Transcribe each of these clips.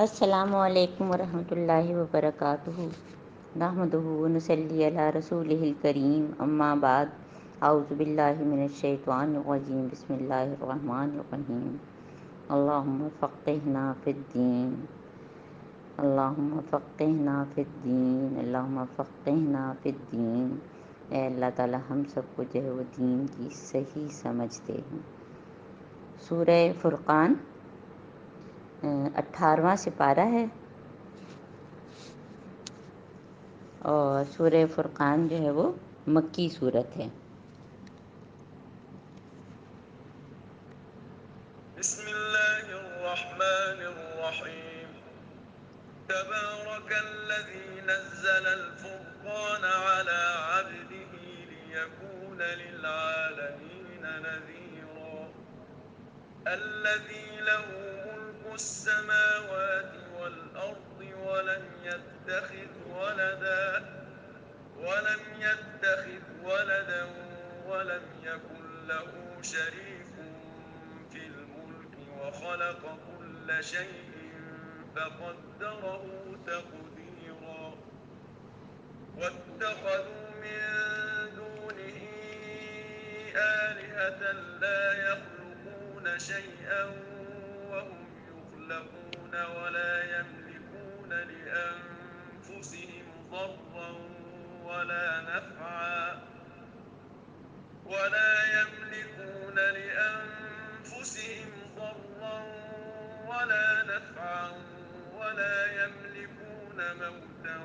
السلام علیکم ورحمۃ اللہ وبرکاتہ۔ نحمدہ ونصلی علی رسولہ الکریم، اما بعد، اعوذ باللہ من الشیطان الرجیم، بسم اللہ الرحمن الرحیم۔ اللہم فقہنا فی الدین، اللہم فقہنا فی الدین، اللہم فقہنا فی الدین۔ اے اللہ تعالی ہم سب کو جو ہے وہ دین کی صحیح سمجھ دے۔ سورہ فرقان 18واں سپارہ ہے، اور سورہ فرقان جو ہے وہ مکی صورت ہے۔ بسم اللہ الرحمن الرحیم۔ تبارک الذی نزل الفرقان علی عبده لیکون للعالمین نذیرا۔ الذی له ملک السماوات والارض ولم يتخذ ولدا ولم يكن له شريك في الملك وخلق كل شيء فقدره تقديرا۔ واتخذوا من دونه آلهة لا يخلقون شيئا وهم يخلقون ولا يملكون لأنفسهم ضرا ولا نفعا ولا يملكون موتا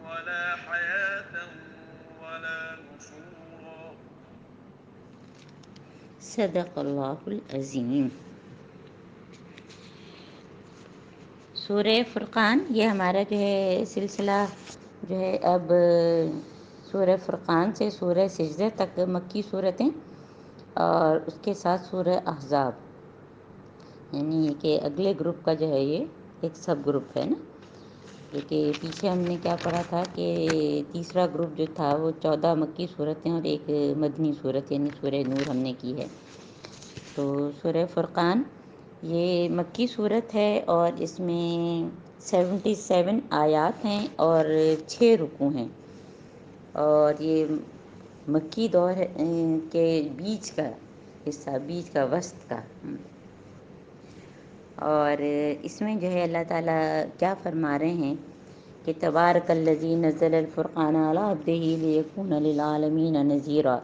ولا حياة ولا نشورا۔ صدق اللہ العظیم۔ سورہ فرقان یہ ہمارا جو ہے سلسلہ جو ہے اب سورہ فرقان سے سورہ سجدہ تک مکی صورتیں، اور اس کے ساتھ سورہ احزاب، یعنی کہ اگلے گروپ کا جو ہے یہ ایک سب گروپ ہے نا، کیونکہ پیچھے ہم نے کیا پڑھا تھا کہ تیسرا گروپ جو تھا وہ 14 مکی صورتیں اور ایک مدنی صورت یعنی سورہ نور ہم نے کی ہے۔ تو سورہ فرقان یہ مکی صورت ہے اور اس میں 77 آیات ہیں اور 6 رکوع ہیں، اور یہ مکی دور کے بیچ کا حصہ، بیچ کا وسط کا۔ اور اس میں جو ہے اللہ تعالیٰ کیا فرما رہے ہیں کہ تبارک الذی نزل الفرقان علی عبدہ لیکون للعالمین نذیرا،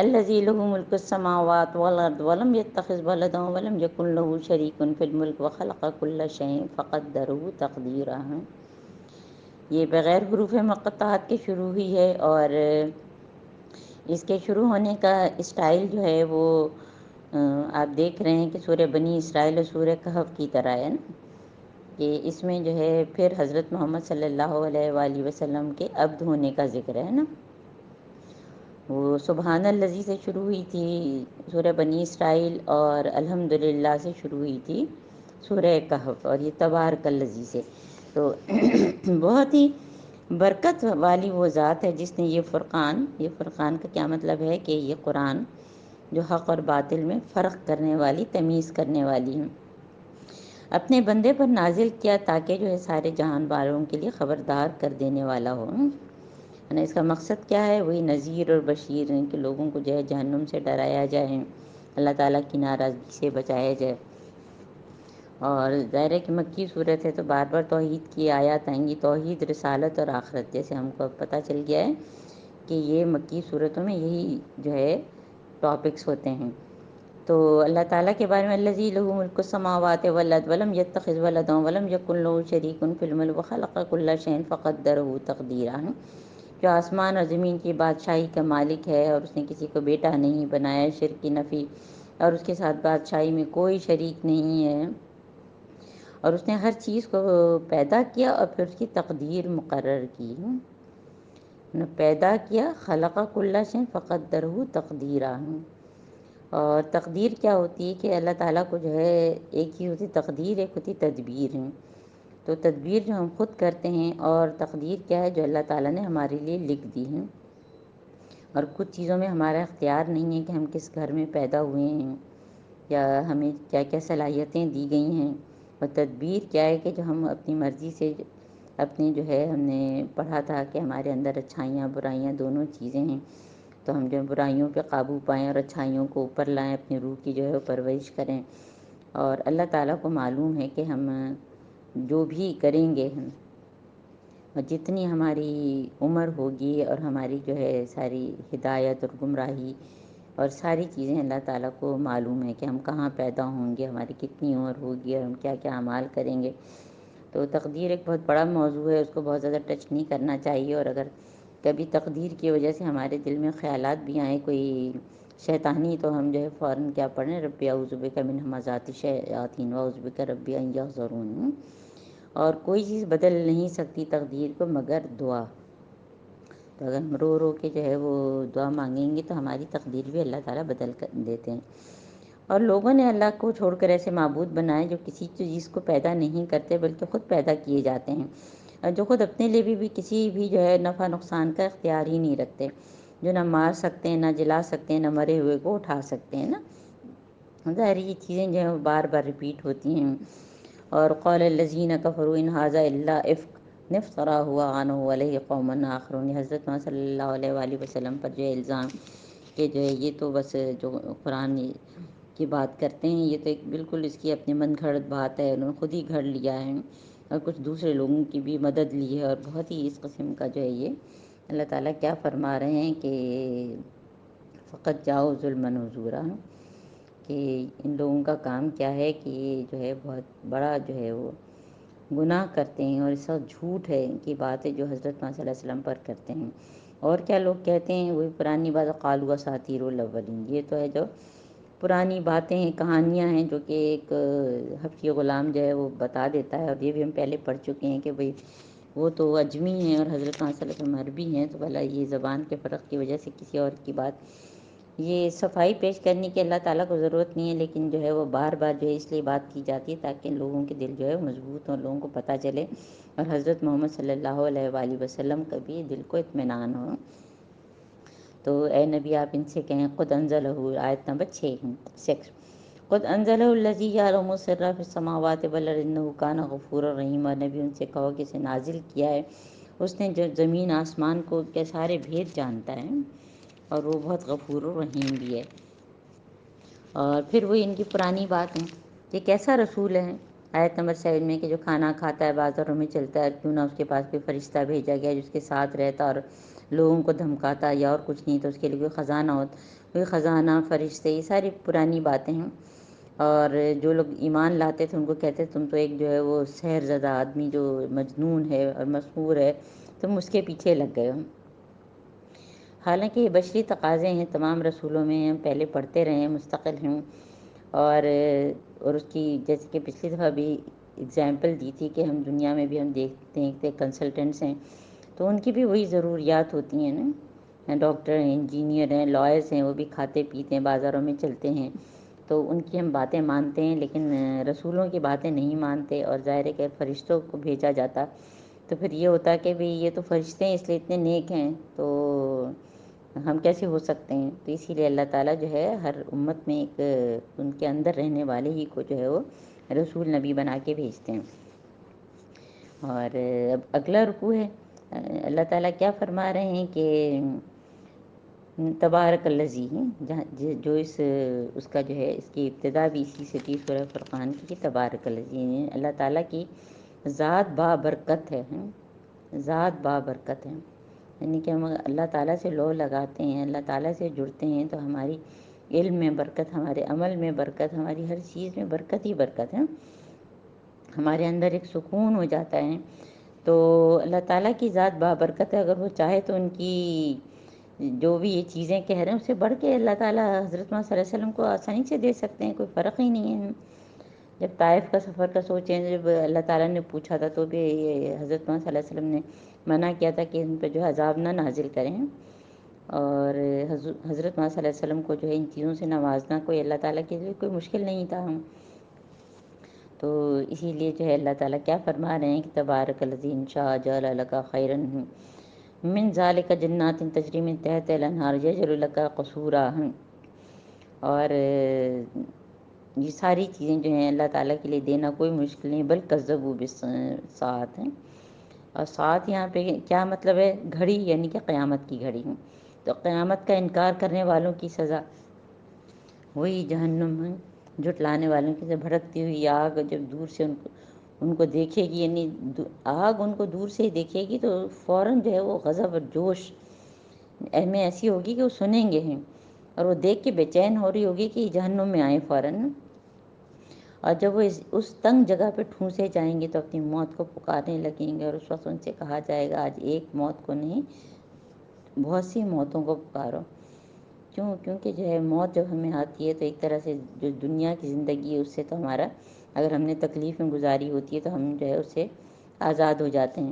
الذی لہ ملک السماوات والارض ولم یتخذ ولدا ولم یکن لہ شریک فی الملک وخلق کل شیء فقدرہ تقدیرا۔ یہ بغیر حروف مقطعات کے شروع ہوئی ہے، اور اس کے شروع ہونے کا اسٹائل جو ہے وہ آپ دیکھ رہے ہیں کہ سورہ بنی اسرائیل اور سورہ کہف کی طرح ہے نا، کہ اس میں جو ہے پھر حضرت محمد صلی اللہ علیہ وآلہ وسلم کے عبد ہونے کا ذکر ہے نا۔ وہ سبحان الذی سے شروع ہوئی تھی سورہ بنی اسرائیل، اور الحمدللہ سے شروع ہوئی تھی سورہ کہف، اور یہ تبارک الذی سے۔ تو بہت ہی برکت والی وہ ذات ہے جس نے یہ فرقان کا کیا مطلب ہے کہ یہ قرآن جو حق اور باطل میں فرق کرنے والی، تمیز کرنے والی ہے، اپنے بندے پر نازل کیا تاکہ جو ہے سارے جہان والوں کے لیے خبردار کر دینے والا ہو۔ یعنی اس کا مقصد کیا ہے؟ وہی نذیر اور بشیر ہیں کہ لوگوں کو جو ہے جہنم سے ڈرایا جائے، اللہ تعالیٰ کی ناراضگی سے بچایا جائے۔ اور ظاہر ہے کہ مکی صورت ہے تو بار بار توحید کی آیات آئیں گی، توحید، رسالت اور آخرت، جیسے ہم کو اب پتہ چل گیا ہے کہ یہ مکی صورتوں میں یہی جو ہے ٹاپکس ہوتے ہیں۔ تو اللہ تعالیٰ کے بارے میں الذی لہ ملک السماوات والارض ولم یتخذ ولدا ولم یکن لہ شریک فی الملک وخلق کل شیء فقدرہ تقدیرا، جو آسمان اور زمین کی بادشاہی کا مالک ہے اور اس نے کسی کو بیٹا نہیں بنایا، شرک کی نفی، اور اس کے ساتھ بادشاہی میں کوئی شریک نہیں ہے، اور اس نے ہر چیز کو پیدا کیا اور پھر اس کی تقدیر مقرر کی۔ نے پیدا کیا، خلق کل شیء فقدرہ تقدیرا۔ اور تقدیر کیا ہوتی ہے کہ اللہ تعالیٰ کو جو ہے ایک ہی ہوتی تقدیر، ایک ہوتی تدبیر ہے۔ تو تدبیر جو ہم خود کرتے ہیں، اور تقدیر کیا ہے؟ جو اللہ تعالیٰ نے ہمارے لیے لکھ دی ہے۔ اور کچھ چیزوں میں ہمارا اختیار نہیں ہے کہ ہم کس گھر میں پیدا ہوئے ہیں، یا ہمیں کیا کیا صلاحیتیں دی گئی ہیں، اور تدبیر کیا ہے کہ جو ہم اپنی مرضی سے اپنی جو ہے ہم نے پڑھا تھا کہ ہمارے اندر اچھائیاں برائیاں دونوں چیزیں ہیں، تو ہم جو برائیوں پہ قابو پائیں اور اچھائیوں کو اوپر لائیں، اپنی روح کی جو ہے وہ پرورش کریں. اور اللہ تعالیٰ کو معلوم ہے کہ ہم جو بھی کریں گے، اور جتنی ہماری عمر ہوگی اور ہماری جو ہے ساری ہدایت اور گمراہی اور ساری چیزیں اللہ تعالیٰ کو معلوم ہے کہ ہم کہاں پیدا ہوں گے، ہماری کتنی عمر ہوگی اور ہم کیا کیا اعمال کریں گے. تو تقدیر ایک بہت بڑا موضوع ہے، اس کو بہت زیادہ ٹچ نہیں کرنا چاہیے. اور اگر کبھی تقدیر کی وجہ سے ہمارے دل میں خیالات بھی آئیں کوئی شیطانی، تو ہم جو ہے فوراً کیا پڑھیں، ربی اعوذ بک من ہمزات الشیاطین واعوذ بک ربی ان یحضرون. اور کوئی چیز بدل نہیں سکتی تقدیر کو مگر دعا. تو اگر ہم رو رو کے جو ہے وہ دعا مانگیں گے تو ہماری تقدیر بھی اللہ تعالیٰ بدل کر دیتے ہیں. اور لوگوں نے اللہ کو چھوڑ کر ایسے معبود بنائے جو کسی چیز کو پیدا نہیں کرتے بلکہ خود پیدا کیے جاتے ہیں، اور جو خود اپنے لیے بھی کسی بھی جو ہے نفع نقصان کا اختیار ہی نہیں رکھتے، جو نہ مار سکتے ہیں، نہ جلا سکتے ہیں، نہ مرے ہوئے کو اٹھا سکتے ہیں نا. ظاہر یہ چیزیں جو ہیں وہ بار بار ریپیٹ ہوتی ہیں. اور قول الذین کفروا ان ھذا الا افک افتراه عنه علیہ قوم آخرون. حضرت محمد صلی اللہ علیہ وآلہ وسلم پر جو ہے الزام کہ جو ہے یہ تو بس جو قرآن کی بات کرتے ہیں، یہ تو ایک بالکل اس کی اپنے من گھڑت بات ہے، انہوں نے خود ہی گھڑ لیا ہے اور کچھ دوسرے لوگوں کی بھی مدد لی ہے. اور بہت ہی اس قسم کا جو ہے یہ اللہ تعالیٰ کیا فرما رہے ہیں کہ فقط جاؤ ظلم و زورا، کہ ان لوگوں کا کام کیا ہے کہ یہ جو ہے بہت بڑا جو ہے وہ گناہ کرتے ہیں، اور اس وقت جھوٹ ہے ان کی باتیں جو حضرت محمد صلی اللہ علیہ وسلم پر کرتے ہیں. اور کیا لوگ کہتے ہیں، وہی پرانی بات قالوا اساطیر الاولین. یہ تو ہے جو پرانی باتیں ہیں، کہانیاں ہیں جو کہ ایک حبشی غلام جو ہے وہ بتا دیتا ہے. اور یہ بھی ہم پہلے پڑھ چکے ہیں کہ بھئی وہ تو اجمی ہیں اور حضرت محمد صلی اللہ علیہ وسلم عربی ہیں، تو بھلا یہ زبان کے فرق کی وجہ سے کسی اور کی بات. یہ صفائی پیش کرنے کی اللہ تعالیٰ کو ضرورت نہیں ہے، لیکن جو ہے وہ بار بار جو ہے اس لیے بات کی جاتی ہے تاکہ لوگوں کے دل جو ہے مضبوط ہوں، لوگوں کو پتہ چلے اور حضرت محمد صلی اللہ علیہ وآلہ وسلم کا بھی دل کو اطمینان ہو. تو اے نبی آپ ان سے کہیں قد انزلہ، آیت نمبر 6 قد انزلہ الذی یعلم السر فی السماوات والارض انہ کان غفورا رحیما. نبی ان سے کہو کہ اسے نازل کیا ہے اس نے جو زمین آسمان کو کے سارے بھید جانتا ہے، اور وہ بہت غفور و رحیم بھی ہے. اور پھر وہی ان کی پرانی بات ہے کہ کیسا رسول ہے. آیت نمبر 7 میں کہ جو کھانا کھاتا ہے، بازاروں میں چلتا ہے، کیوں نہ اس کے پاس کوئی فرشتہ بھیجا گیا جس کے ساتھ رہتا اور لوگوں کو دھمکاتا، یا اور کچھ نہیں تو اس کے لیے کوئی خزانہ ہوتا، کوئی خزانہ فرشتے. یہ ساری پرانی باتیں ہیں. اور جو لوگ ایمان لاتے تھے ان کو کہتے تم تو ایک جو ہے وہ سحر زدہ آدمی جو مجنون ہے اور مسحور ہے، تم اس کے پیچھے لگ گئے ہو. حالانکہ یہ بشری تقاضے ہیں تمام رسولوں میں، ہم پہلے پڑھتے رہے ہیں، مستقل ہیں. اور اس کی جیسے کہ پچھلی دفعہ بھی اگزامپل دی تھی کہ ہم دنیا میں بھی ہم دیکھتے ہیں کہ کنسلٹنٹس ہیں تو ان کی بھی وہی ضروریات ہوتی ہیں نا. ڈاکٹر ہیں، انجینئر ہیں، لائرس ہیں، وہ بھی کھاتے پیتے ہیں، بازاروں میں چلتے ہیں، تو ان کی ہم باتیں مانتے ہیں، لیکن رسولوں کی باتیں نہیں مانتے. اور ظاہر ہے کہ فرشتوں کو بھیجا جاتا تو پھر یہ ہوتا کہ بھئی یہ تو فرشتے ہیں اس لیے اتنے نیک ہیں، تو ہم کیسے ہو سکتے ہیں. تو اسی لیے اللہ تعالیٰ جو ہے ہر امت میں ایک ان کے اندر رہنے والے ہی کو جو ہے وہ رسول نبی بنا کے بھیجتے ہیں. اور اب اگلا رکوع ہے، اللہ تعالیٰ کیا فرما رہے ہیں کہ تبارک الذی، جو اس کا جو ہے اس کی ابتدا بھی اسی سے تھی سورہ فرقان کی کہ تبارک الذی، اللہ تعالیٰ کی ذات بابرکت ہے، ذات بابرکت ہے. یعنی کہ ہم اللہ تعالیٰ سے لو لگاتے ہیں، اللہ تعالیٰ سے جڑتے ہیں تو ہماری علم میں برکت، ہمارے عمل میں برکت، ہماری ہر چیز میں برکت ہی برکت ہے. ہمارے اندر ایک سکون ہو جاتا ہے. تو اللہ تعالیٰ کی ذات بابرکت ہے، اگر وہ چاہے تو ان کی جو بھی یہ چیزیں کہہ رہے ہیں اس سے بڑھ کے اللہ تعالیٰ حضرت محمد صلی اللہ علیہ وسلم کو آسانی سے دے سکتے ہیں، کوئی فرق ہی نہیں ہے. جب طائف کا سفر کا سوچیں، جب اللہ تعالیٰ نے پوچھا تھا تو بھی یہ حضرت محمد صلی اللہ علیہ وسلم نے منع کیا تھا کہ ان پہ جو ہے عذاب نہ نازل کریں. اور حضرت محمد صلی اللہ علیہ وسلم کو جو ہے ان چیزوں سے نوازنا کوئی اللہ تعالیٰ کے لیے کوئی مشکل نہیں تھا. تو اسی لیے جو ہے اللہ تعالیٰ کیا فرما رہے ہیں کہ تبارک الذی ان شاء جعل لک خیرا من ذلک جنات تجری من تحتها الانہار یجعل لک قصورا. اور یہ ساری چیزیں جو ہیں اللہ تعالیٰ کے لیے دینا کوئی مشکل نہیں، بل کذبوا بالساعۃ ہیں۔ اور ساتھ یہاں پہ کیا مطلب ہے؟ گھڑی، یعنی کہ قیامت کی گھڑی۔ تو قیامت کا انکار کرنے والوں کی سزا وہی جہنم ہے، جھٹلانے والوں کی سے بھڑکتی ہوئی آگ جب دور سے ان کو دیکھے گی، یعنی آگ ان کو دور سے ہی دیکھے گی تو فوراً جو ہے وہ غضب اور جوش میں ایسی ہوگی کہ وہ سنیں گے ہیں، اور وہ دیکھ کے بے چین ہو رہی ہوگی کہ جہنم میں آئیں فوراً۔ اور جب وہ اس تنگ جگہ پہ ٹھونسے جائیں گے تو اپنی موت کو پکارنے لگیں گے، اور اس وقت ان سے کہا جائے گا آج ایک موت کو نہیں بہت سی موتوں کو پکارو۔ کیونکہ جو ہے موت جب ہمیں آتی ہے تو ایک طرح سے جو دنیا کی زندگی ہے اس سے تو ہمارا، اگر ہم نے تکلیف میں گزاری ہوتی ہے تو ہم جو ہے اس سے آزاد ہو جاتے ہیں،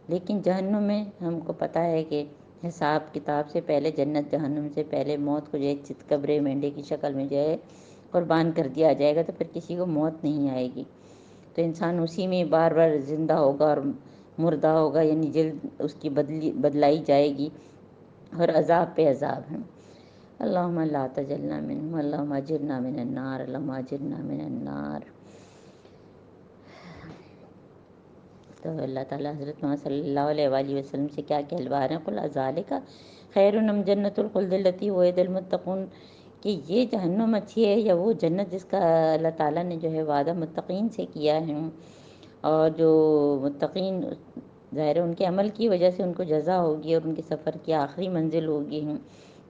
لیکن جہنم میں ہم کو پتہ ہے کہ حساب کتاب سے پہلے، جنت جہنم سے پہلے موت کو جو ہے چتکبرے مینڈے کی شکل میں جو ہے قربان کر دیا جائے گا، تو پھر کسی کو موت نہیں آئے گی، تو انسان اسی میں بار بار زندہ ہوگا اور مردہ ہوگا، یعنی جلد اس کی بدلائی جائے گی، اور عذاب پہ عذاب ہے۔ اللہم لا تجلنا منہم، اللہم اجرنا من النار، اللہم اجرنا من النار۔ تو اللہ تعالیٰ حضرت محمد صلی اللہ علیہ وآلہ وسلم سے کیا کہلوا رہے ہیں؟ قل ذالک خیر ام جنت الخلد التی وعد المتقون، کہ یہ جہنم اچھی ہے یا وہ جنت جس کا اللہ تعالیٰ نے جو ہے وعدہ متقین سے کیا ہے، اور جو متقین ظاہر ان کے عمل کی وجہ سے ان کو جزا ہوگی، اور ان کے سفر کی آخری منزل ہوگی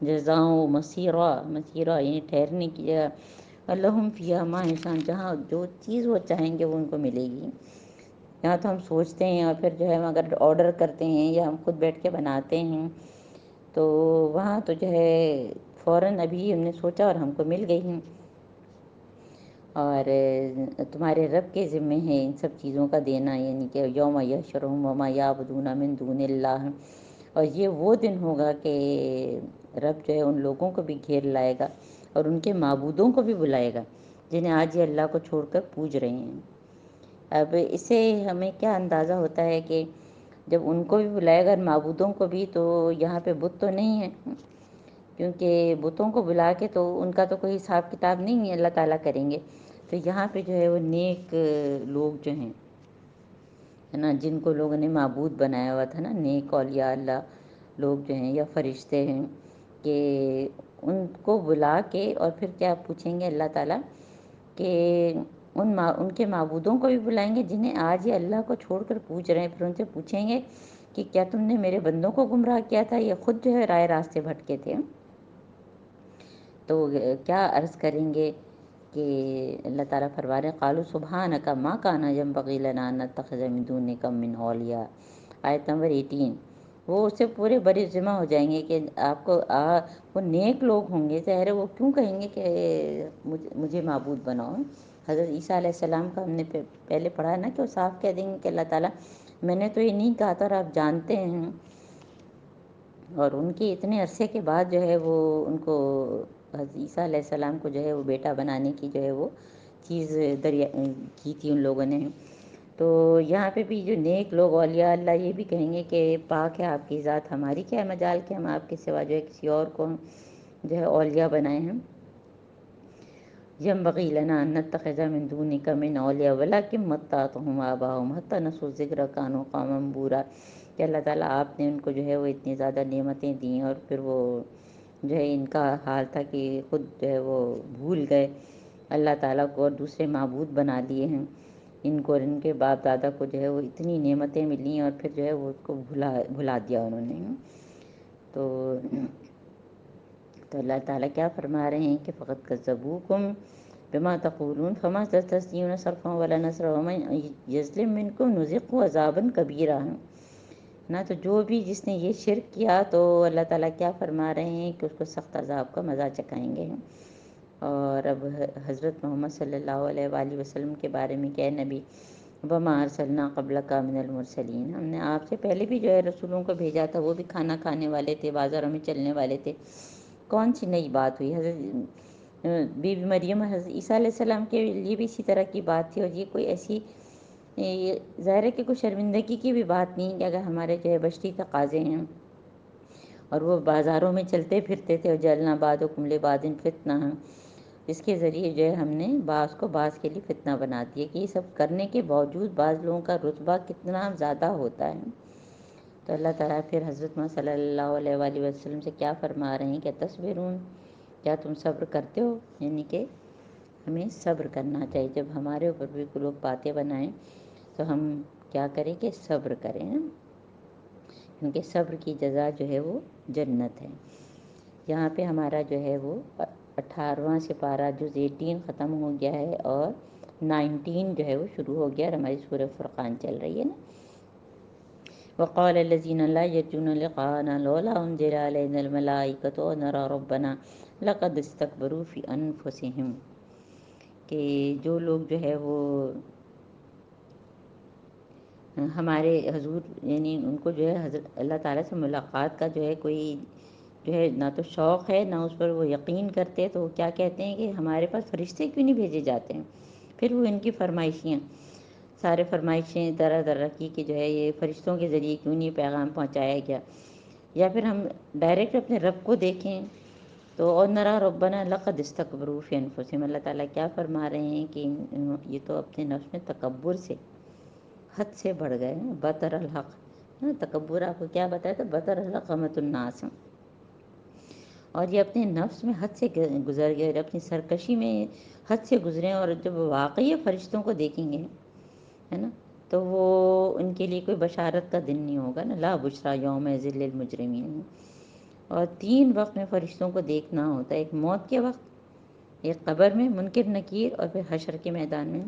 جزاؤں مسیرہ، مسیرہ یعنی ٹھہرنے کی جگہ، اللہم فیہا ما یشاءون، جہاں جو چیز وہ چاہیں گے وہ ان کو ملے گی۔ یہاں تو ہم سوچتے ہیں اور پھر جو ہے ہم اگر آرڈر کرتے ہیں یا ہم خود بیٹھ کے بناتے ہیں تو وہاں تو جو ہے فوراً ابھی ہم نے سوچا اور ہم کو مل گئی ہیں، اور تمہارے رب کے ذمے ہے ان سب چیزوں کا دینا، یعنی کہ یوم یحشرہم وما یعبدون من دون اللہ، اور یہ وہ دن ہوگا کہ رب جو ہے ان لوگوں کو بھی گھیر لائے گا اور ان کے معبودوں کو بھی بلائے گا جنہیں آج یہ اللہ کو چھوڑ کر پوج رہے ہیں۔ اب اس سے ہمیں کیا اندازہ ہوتا ہے کہ جب ان کو بھی بلائے گا اور معبودوں کو بھی، تو یہاں پہ بت تو نہیں ہے، کیونکہ بتوں کو بلا کے تو ان کا تو کوئی حساب کتاب نہیں ہے، اللہ تعالیٰ کریں گے۔ تو یہاں پہ جو ہے وہ نیک لوگ جو ہیں ہے نا، جن کو لوگوں نے معبود بنایا ہوا تھا نا، نیک اولیاء اللہ لوگ جو ہیں یا فرشتے ہیں، کہ ان کو بلا کے اور پھر کیا پوچھیں گے اللہ تعالیٰ کہ ان کے معبودوں کو بھی بلائیں گے جنہیں آج یہ اللہ کو چھوڑ کر پوچھ رہے ہیں، پھر ان سے پوچھیں گے کہ کیا تم نے میرے بندوں کو گمراہ کیا تھا، یہ خود جو ہے رائے راستے بھٹکے تھے؟ تو کیا عرض کریں گے کہ اللہ تعالیٰ فرما رہے ہیں قالوا سبحانک ما کان ینبغی لنا ان نتخذ من دونک من اولیاء، آیت نمبر 18۔ وہ اس سے پورے بری ذمہ ہو جائیں گے کہ آپ کو وہ نیک لوگ ہوں گے، ظاہر ہے وہ کیوں کہیں گے کہ مجھے معبود بناؤ۔ حضرت عیسیٰ علیہ السلام کا ہم نے پہلے پڑھا ہے نا کہ وہ صاف کہہ دیں گے کہ اللہ تعالیٰ میں نے تو یہ نہیں کہا تھا اور آپ جانتے ہیں، اور ان کے اتنے عرصے کے بعد جو ہے وہ ان کو حضرت عیسیٰ علیہ السلام کو جو ہے وہ بیٹا بنانے کی جو ہے وہ چیز کی تھی ان لوگوں نے۔ تو یہاں پہ بھی جو نیک لوگ اولیاء اللہ یہ بھی کہیں گے کہ پاک ہے آپ کی ذات، ہماری کیا مجال کہ ہم آپ کے سوا جو ہے کسی اور کو جو ہے اولیاء بنائے ہیں۔ ینبغی لنا ان نتخذ من دونک من اولیاء ولکن متعتهم آباؤہم حتی نسوا الذکر وکانوا قوما بورا، کہ اللہ تعالیٰ آپ نے ان کو جو ہے وہ اتنی زیادہ نعمتیں دیں اور پھر وہ جو ہے ان کا حال تھا کہ خود جو ہے وہ بھول گئے اللہ تعالیٰ کو اور دوسرے معبود بنا دیے ہیں ان کو، اور ان کے باپ دادا کو جو ہے وہ اتنی نعمتیں ملی اور پھر جو ہے وہ اس کو بھلا دیا انہوں نے۔ تو اللہ تعالیٰ کیا فرما رہے ہیں کہ فقط کذبوکم بما تقولون فما تستطيعون صرفا ولا نصرا ومن یظلم منکم نذقه عذابا کبیرا نا۔ تو جو بھی جس نے یہ شرک کیا تو اللہ تعالیٰ کیا فرما رہے ہیں کہ اس کو سخت عذاب کا مزہ چکھائیں گے۔ اور اب حضرت محمد صلی اللہ علیہ وآلہ وسلم کے بارے میں کہ نبی وما ارسلنا قبلک من المرسلین، ہم نے آپ سے پہلے بھی جو ہے رسولوں کو بھیجا تھا، وہ بھی کھانا کھانے والے تھے، بازاروں میں چلنے والے تھے، کون سی نئی بات ہوئی؟ حضرت بی بی مریم حضرت عیسیٰ علیہ السلام کے لیے بھی اسی طرح کی بات تھی، اور یہ کوئی ایسی ظاہر ہے کہ کوئی شرمندگی کی بھی بات نہیں کہ اگر ہمارے جو ہے بشری تقاضے ہیں اور وہ بازاروں میں چلتے پھرتے تھے، اور جعلنا بعضکم لبعض فتنہ، اس کے ذریعے جو ہے ہم نے بعض کو بعض کے لیے فتنہ بنا دیا کہ یہ سب کرنے کے باوجود بعض لوگوں کا رتبہ کتنا زیادہ ہوتا ہے۔ تو اللہ تعالیٰ پھر حضرت محمد صلی اللہ علیہ وآلہ وسلم سے کیا فرما رہے ہیں کہ تصبرون، کیا تم صبر کرتے ہو؟ یعنی کہ ہمیں صبر کرنا چاہیے، جب ہمارے اوپر بھی کوئی لوگ باتیں بنائیں تو ہم کیا کریں کہ صبر کریں، کیونکہ صبر کی جزا جو ہے وہ جنت ہے۔ یہاں پہ ہمارا جو ہے وہ 18واں سپارہ جز 18 ختم ہو گیا ہے اور 19 جو ہے وہ شروع ہو گیا اور ہماری سورہ فرقان چل رہی ہے نا۔ وقال الذين لا يرجون لقاءنا لولا انزل علينا الملائكة ونرى ربنا لقد استكبروا في انفسهم، کہ جو لوگ جو ہے وہ ہمارے حضور یعنی ان کو جو ہے حضرت اللہ تعالیٰ سے ملاقات کا جو ہے کوئی جو ہے نہ تو شوق ہے نہ اس پر وہ یقین کرتے، تو وہ کیا کہتے ہیں کہ ہمارے پاس فرشتے کیوں نہیں بھیجے جاتے ہیں؟ پھر وہ ان کی فرمائشیں سارے فرمائشیں طرح طرح کی کہ جو ہے یہ فرشتوں کے ذریعے کیوں نہیں پیغام پہنچایا گیا، یا پھر ہم ڈائریکٹ اپنے رب کو دیکھیں تو اور نرا ربنا لقد استکبروا فی انفسہم، اللہ تعالیٰ کیا فرما رہے ہیں کہ یہ تو اپنے نفس میں تکبر سے حد سے بڑھ گئے ہیں، بطر الحق، تکبر آپ کو کیا بتایا تھا؟ بطر الحق غمت الناس، اور یہ اپنے نفس میں حد سے گزر گئے اور اپنی سرکشی میں حد سے گزرے، اور جب واقعی فرشتوں کو دیکھیں گے ہے نا تو وہ ان کے لیے کوئی بشارت کا دن نہیں ہوگا نا، لا بشرا یوم ذل المجرمین۔ اور 3 وقت میں فرشتوں کو دیکھنا ہوتا ہے، ایک موت کے وقت، ایک قبر میں منکر نکیر، اور پھر حشر کے میدان میں۔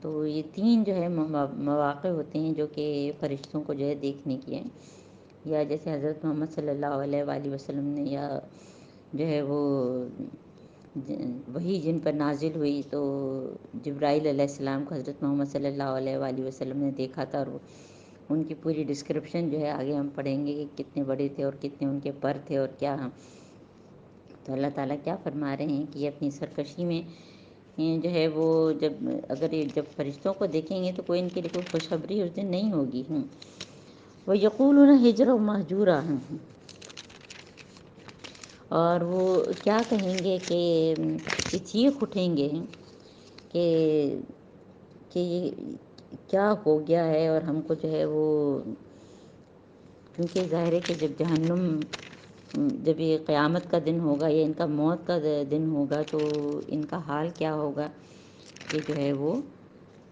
تو یہ 3 جو ہے مواقع ہوتے ہیں جو کہ فرشتوں کو جو ہے دیکھنے کی ہیں، یا جیسے حضرت محمد صلی اللہ علیہ وآلہ وسلم نے یا جو ہے وہ وہی جن پر نازل ہوئی تو جبرائیل علیہ السلام کو حضرت محمد صلی اللہ علیہ وآلہ وسلم نے دیکھا تھا، اور وہ ان کی پوری ڈسکرپشن جو ہے آگے ہم پڑھیں گے کہ کتنے بڑے تھے اور کتنے ان کے پر تھے اور کیا ہم۔ تو اللہ تعالیٰ کیا فرما رہے ہیں کہ یہ اپنی سرکشی میں جو ہے وہ جب فرشتوں کو دیکھیں گے تو کوئی ان کے لیے کوئی خوشخبری اس دن نہیں ہوگی۔ وہ یقولون ہجرا مہجورا، اور وہ کیا کہیں گے کہ یہ چیخ اٹھیں گے کہ یہ کیا ہو گیا ہے، اور ہم کو جو ہے وہ، کیونکہ ظاہر ہے کہ جب جہنم، جب یہ قیامت کا دن ہوگا یا ان کا موت کا دن ہوگا تو ان کا حال کیا ہوگا کہ جو ہے وہ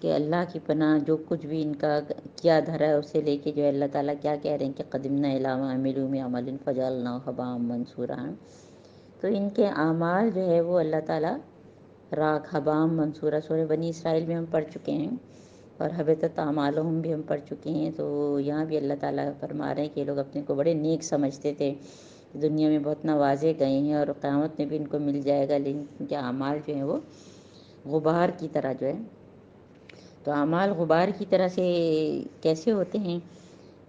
کہ اللہ کی پناہ جو کچھ بھی ان کا کیا دھرا ہے اسے لے کے جو ہے اللہ تعالیٰ کیا کہہ رہے ہیں کہ قدمنا الی ما عملوا من عمل فجعلناہ ھباء منثورا، تو ان کے اعمال جو ہے وہ اللہ تعالیٰ راکھ ھباء منثورا، سورہ بنی اسرائیل میں ہم پڑھ چکے ہیں، اور حبطت اعمالہم بھی ہم پڑھ چکے ہیں۔ تو یہاں بھی اللہ تعالیٰ فرما رہے ہیں کہ یہ لوگ اپنے کو بڑے نیک سمجھتے تھے، دنیا میں بہت نوازے گئے ہیں اور قیامت میں بھی ان کو مل جائے گا، لیکن ان کے اعمال جو ہیں وہ غبار کی طرح جو ہے، تو اعمال غبار کی طرح سے کیسے ہوتے ہیں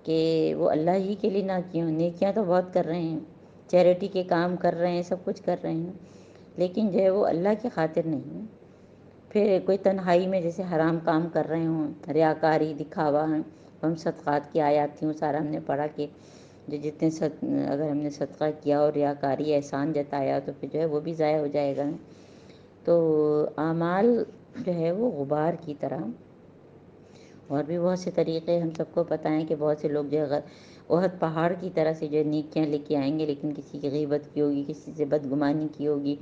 کہ وہ اللہ ہی کے لیے نہ کیوں، نیکیاں تو بہت کر رہے ہیں، چیریٹی کے کام کر رہے ہیں، سب کچھ کر رہے ہیں، لیکن جو ہے وہ اللہ کی خاطر نہیں۔ پھر کوئی تنہائی میں جیسے حرام کام کر رہے ہوں، ریاکاری، دکھاوا، ہم صدقات کی آیات تھیں وہ سارا ہم نے پڑھا کہ جو جتنے اگر ہم نے صدقہ کیا اور ریاکاری احسان جتایا تو پھر جو ہے وہ بھی ضائع ہو جائے گا۔ تو اعمال جو ہے وہ غبار کی طرح، اور بھی بہت سے طریقے ہم سب کو پتہ ہیں کہ بہت سے لوگ جو ہے احد پہاڑ کی طرح سے جو ہے نیکیاں لے کے آئیں گے، لیکن کسی کی غیبت کی ہوگی، کسی سے بدگمانی کی ہوگی،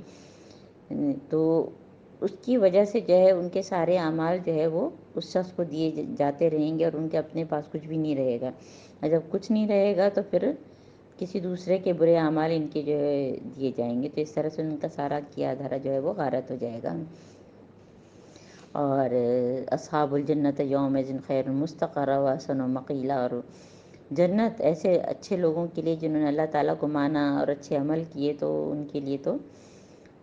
تو اس کی وجہ سے جو ہے ان کے سارے اعمال جو ہے وہ اس شخص کو دیے جاتے رہیں گے، اور ان کے اپنے پاس کچھ بھی نہیں رہے گا، اور جب کچھ نہیں رہے گا تو پھر کسی دوسرے کے برے اعمال ان کے جو ہے دیے جائیں گے، تو اس طرح سے ان کا سارا کیا دھرا جو ہے وہ غارت ہو جائے گا۔ اور اصحاب الجنت یومئذ خیر مستقرا واحسن مقیلا، اور جنت ایسے اچھے لوگوں کے لیے جنہوں نے اللہ تعالیٰ کو مانا اور اچھے عمل کیے، تو ان کے لیے تو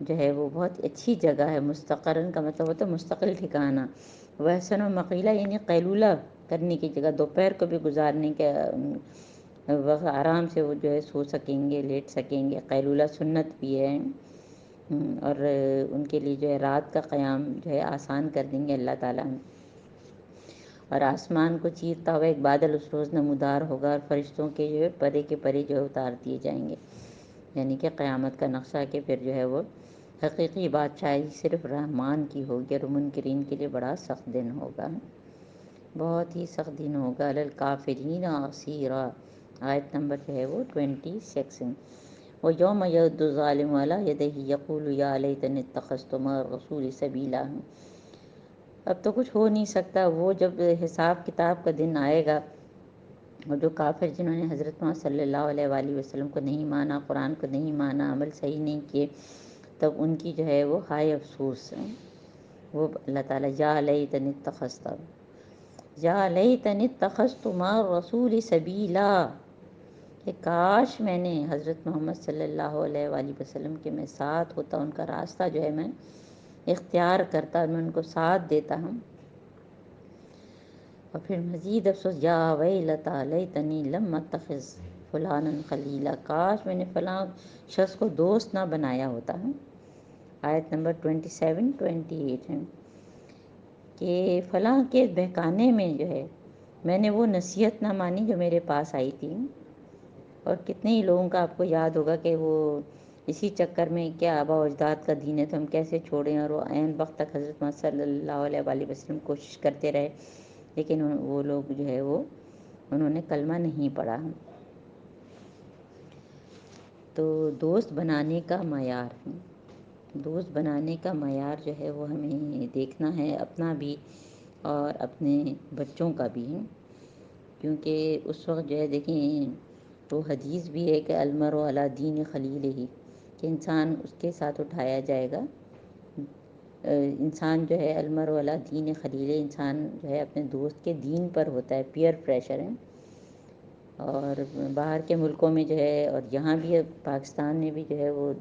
جو ہے وہ بہت اچھی جگہ ہے۔ مستقرن کا مطلب ہوتا ہے مستقل ٹھکانہ، واحسن و مقیلہ یعنی قیلولہ کرنے کی جگہ، دوپہر کو بھی گزارنے کے وقت آرام سے وہ جو ہے سو سکیں گے، لیٹ سکیں گے، قیلولہ سنت بھی ہے، اور ان کے لیے جو ہے رات کا قیام جو ہے آسان کر دیں گے اللہ تعالیٰ، اور آسمان کو چیرتا ہوا ایک بادل اس روز نمودار ہوگا، اور فرشتوں کے جو ہے پرے کے پرے جو ہے اتار دیے جائیں گے، یعنی کہ قیامت کا نقشہ کہ پھر جو ہے وہ حقیقی بادشاہی صرف رحمان کی ہوگی اور منکرین کے لیے بڑا سخت دن ہوگا، بہت ہی سخت دن ہوگا۔ الکافرین عصیرا، آیت نمبر جو ہے وہ 26۔ وَيَوْمَ يَعُضُّ الظَّالِمُ عَلَىٰ يَدَيْهِ يَقُولُ يَا لَيْتَنِي اتَّخَذْتُ مَعَ الرَّسُولِ سَبِيلًا۔ اب تو کچھ ہو نہیں سکتا، وہ جب حساب کتاب کا دن آئے گا اور جو کافر جنہوں نے حضرت محمد صلی اللہ علیہ وآلہ وسلم کو نہیں مانا، قرآن کو نہیں مانا، عمل صحیح نہیں کیے، تب ان کی جو ہے وہ ہائے افسوس ہے۔ وہ اللہ تعالیٰ یا لیتنی اتخذت، یا لیتنی اتخذت مع الرسول سبیلا، کہ کاش میں نے حضرت محمد صلی اللہ علیہ وآلہ وسلم کے میں ساتھ ہوتا، ان کا راستہ جو ہے میں اختیار کرتا، میں ان کو ساتھ دیتا ہوں۔ اور پھر مزید افسوس، یا ویلتی لیتنی لم اتخذ فلانا خلیلا، کاش میں نے فلاں شخص کو دوست نہ بنایا ہوتا ہے۔ آیت نمبر 27 28 ہے کہ فلاں کے بہکانے میں جو ہے میں نے وہ نصیحت نہ مانی جو میرے پاس آئی تھی۔ اور کتنے ہی لوگوں کا آپ کو یاد ہوگا کہ وہ اسی چکر میں کیا آبا و اجداد کا دین ہے تو ہم کیسے چھوڑیں، اور وہ عین وقت تک حضرت محمد صلی اللہ علیہ وآلہ وسلم کوشش کرتے رہے، لیکن وہ لوگ جو ہے وہ انہوں نے کلمہ نہیں پڑھا۔ تو دوست بنانے کا معیار، دوست بنانے کا معیار جو ہے وہ ہمیں دیکھنا ہے، اپنا بھی اور اپنے بچوں کا بھی، کیونکہ اس وقت جو ہے دیکھیں تو حدیث بھی ہے کہ المرء علی دین خلیلہ، کہ انسان اس کے ساتھ اٹھایا جائے گا، انسان جو ہے المرء علی دین خلیلہ، انسان جو ہے اپنے دوست کے دین پر ہوتا ہے، پیئر پریشر ہے۔ اور باہر کے ملکوں میں جو ہے اور یہاں بھی پاکستان میں بھی جو ہے وہ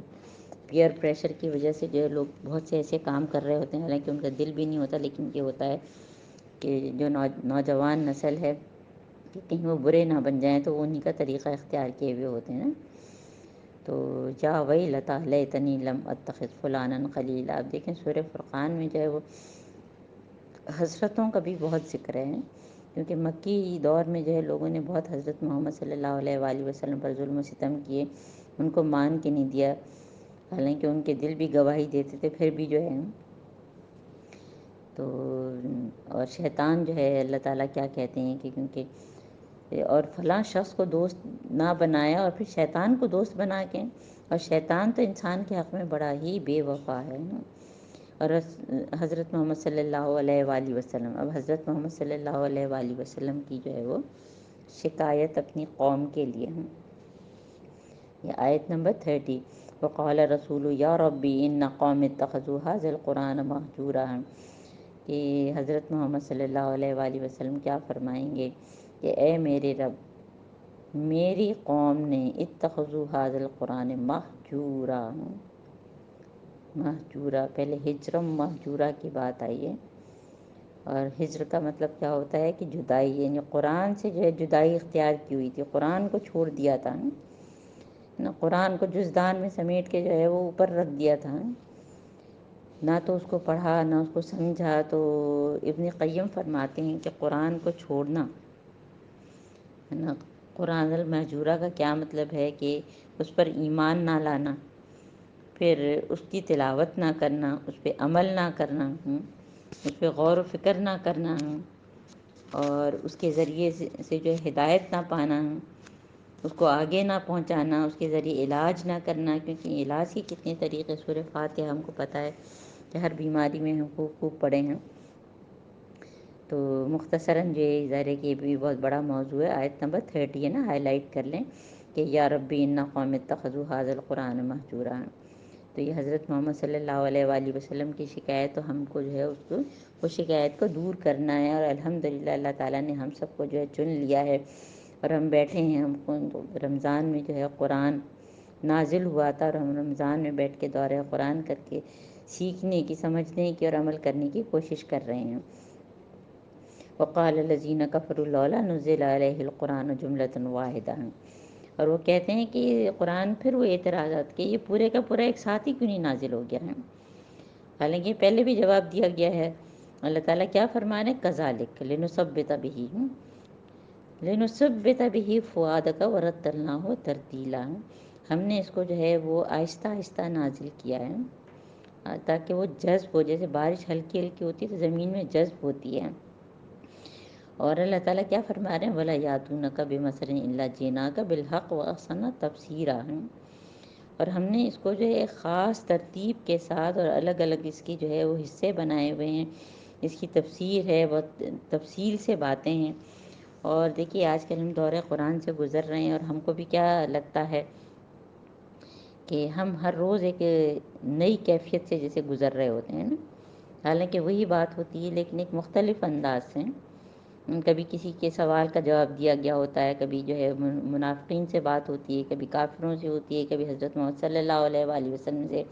پیئر پریشر کی وجہ سے جو ہے لوگ بہت سے ایسے کام کر رہے ہوتے ہیں، حالانکہ ان کا دل بھی نہیں ہوتا، لیکن یہ ہوتا ہے کہ جو نوجوان نسل ہے کہ کہیں وہ برے نہ بن جائیں تو وہ انہی کا طریقہ اختیار کیے ہوئے ہوتے ہیں۔ تو یا ویلتی لیتنی لم اتخذ فلانا خلیلا، آپ دیکھیں سورہ فرقان میں جو ہے وہ حسرتوں کا بھی بہت ذکر ہے، کیونکہ مکی دور میں جو ہے لوگوں نے بہت حضرت محمد صلی اللہ علیہ وآلہ وسلم پر ظلم و ستم کیے، ان کو مان کے نہیں دیا، حالانکہ ان کے دل بھی گواہی دیتے تھے، پھر بھی جو ہے تو اور شیطان جو ہے اللہ تعالیٰ کیا کہتے ہیں کہ کیونکہ اور فلاں شخص کو دوست نہ بنایا اور پھر شیطان کو دوست بنا کے، اور شیطان تو انسان کے حق میں بڑا ہی بے وفا ہے۔ اور حضرت محمد صلی اللہ علیہ وآلہ وسلم، اب حضرت محمد صلی اللہ علیہ وآلہ وسلم کی جو ہے وہ شکایت اپنی قوم کے لیے ہے، یہ آیت نمبر 30۔ وقال رسول یا ربی ان قوم اتخذوا هذا القرآن مہجورا، کہ حضرت محمد صلی اللہ علیہ وآلہ وسلم کیا فرمائیں گے کہ اے میرے رب، میری قوم نے اتخذوا هذا القرآن مہجورا، مہجورا، پہلے ہجرم مہجورا کی بات آئی ہے، اور ہجر کا مطلب کیا ہوتا ہے کہ جدائی، یعنی قرآن سے جو ہے جدائی اختیار کی ہوئی تھی، قرآن کو چھوڑ دیا تھا نا، قرآن کو جزدان میں سمیٹ کے جو ہے وہ اوپر رکھ دیا تھا، نہ تو اس کو پڑھا نہ اس کو سمجھا۔ تو ابن قیم فرماتے ہیں کہ قرآن کو چھوڑنا ہے نا، قرآن المہجورہ کا کیا مطلب ہے کہ اس پر ایمان نہ لانا، پھر اس کی تلاوت نہ کرنا، اس پہ عمل نہ کرنا، اس پہ غور و فکر نہ کرنا، اور اس کے ذریعے سے جو ہے ہدایت نہ پانا، اس کو آگے نہ پہنچانا، اس کے ذریعے علاج نہ کرنا، کیونکہ علاج کے کتنے طریقے، سورہ فاتحہ ہم کو پتہ ہے کہ ہر بیماری میں ہم خوب پڑھے ہیں۔ تو مختصراً یہ ظاہر ہے کہ یہ بھی بہت بڑا موضوع ہے، آیت نمبر 30 ہے نا، ہائی لائٹ کر لیں کہ یا ربی ان قوم اتخذوا هذا القرآن مہجورا۔ تو یہ حضرت محمد صلی اللہ علیہ وآلہ وسلم کی شکایت، تو ہم کو جو ہے اس شکایت کو دور کرنا ہے، اور الحمدللہ اللہ تعالیٰ نے ہم سب کو جو ہے چن لیا ہے، اور ہم بیٹھے ہیں، ہم کو رمضان میں جو ہے قرآن نازل ہوا تھا، اور ہم رمضان میں بیٹھ کے دورہ قرآن کر کے سیکھنے کی، سمجھنے کی اور عمل کرنے کی کوشش کر رہے ہیں۔ وقال الذین کفروا لولا نزل علیہ القرآن جملۃ واحدہ، اور وہ کہتے ہیں کہ یہ قرآن، پھر وہ اعتراضات کہ یہ پورے کا پورا ایک ساتھ ہی کیوں نہیں نازل ہو گیا ہے، حالانکہ پہلے بھی جواب دیا گیا ہے۔ اللہ تعالیٰ کیا فرما رہے ہیں، کذالک لنثبت بہ، لنثبت بہ فؤادک ورتلناہ ترتیلا، ہم نے اس کو جو ہے وہ آہستہ آہستہ نازل کیا ہے، تاکہ وہ جذب ہو، جیسے بارش ہلکی ہلکی ہوتی ہے تو زمین میں جذب ہوتی ہے۔ اور اللہ تعالیٰ کیا فرما رہے ہیں، وَلَا يَأْتُونَكَ بِمَثَلٍ إِلَّا جِئْنَاكَ بِالْحَقِّ وَأَحْسَنَ تَفْسِيرًا۔ اور ہم نے اس کو جو ہے ایک خاص ترتیب کے ساتھ اور الگ الگ اس کی جو ہے وہ حصے بنائے ہوئے ہیں، اس کی تفسیر ہے، بہت تفصیل سے باتیں ہیں۔ اور دیکھیے آج کل ہم دور قرآن سے گزر رہے ہیں، اور ہم کو بھی کیا لگتا ہے کہ ہم ہر روز ایک نئی کیفیت سے جیسے گزر رہے ہوتے ہیں نا، حالانکہ وہی بات ہوتی ہے لیکن ایک مختلف انداز سے۔ کبھی کسی کے سوال کا جواب دیا گیا ہوتا ہے، کبھی جو ہے منافقین سے بات ہوتی ہے، کبھی کافروں سے ہوتی ہے، کبھی حضرت محمد صلی اللہ علیہ وآلہ وسلم سے،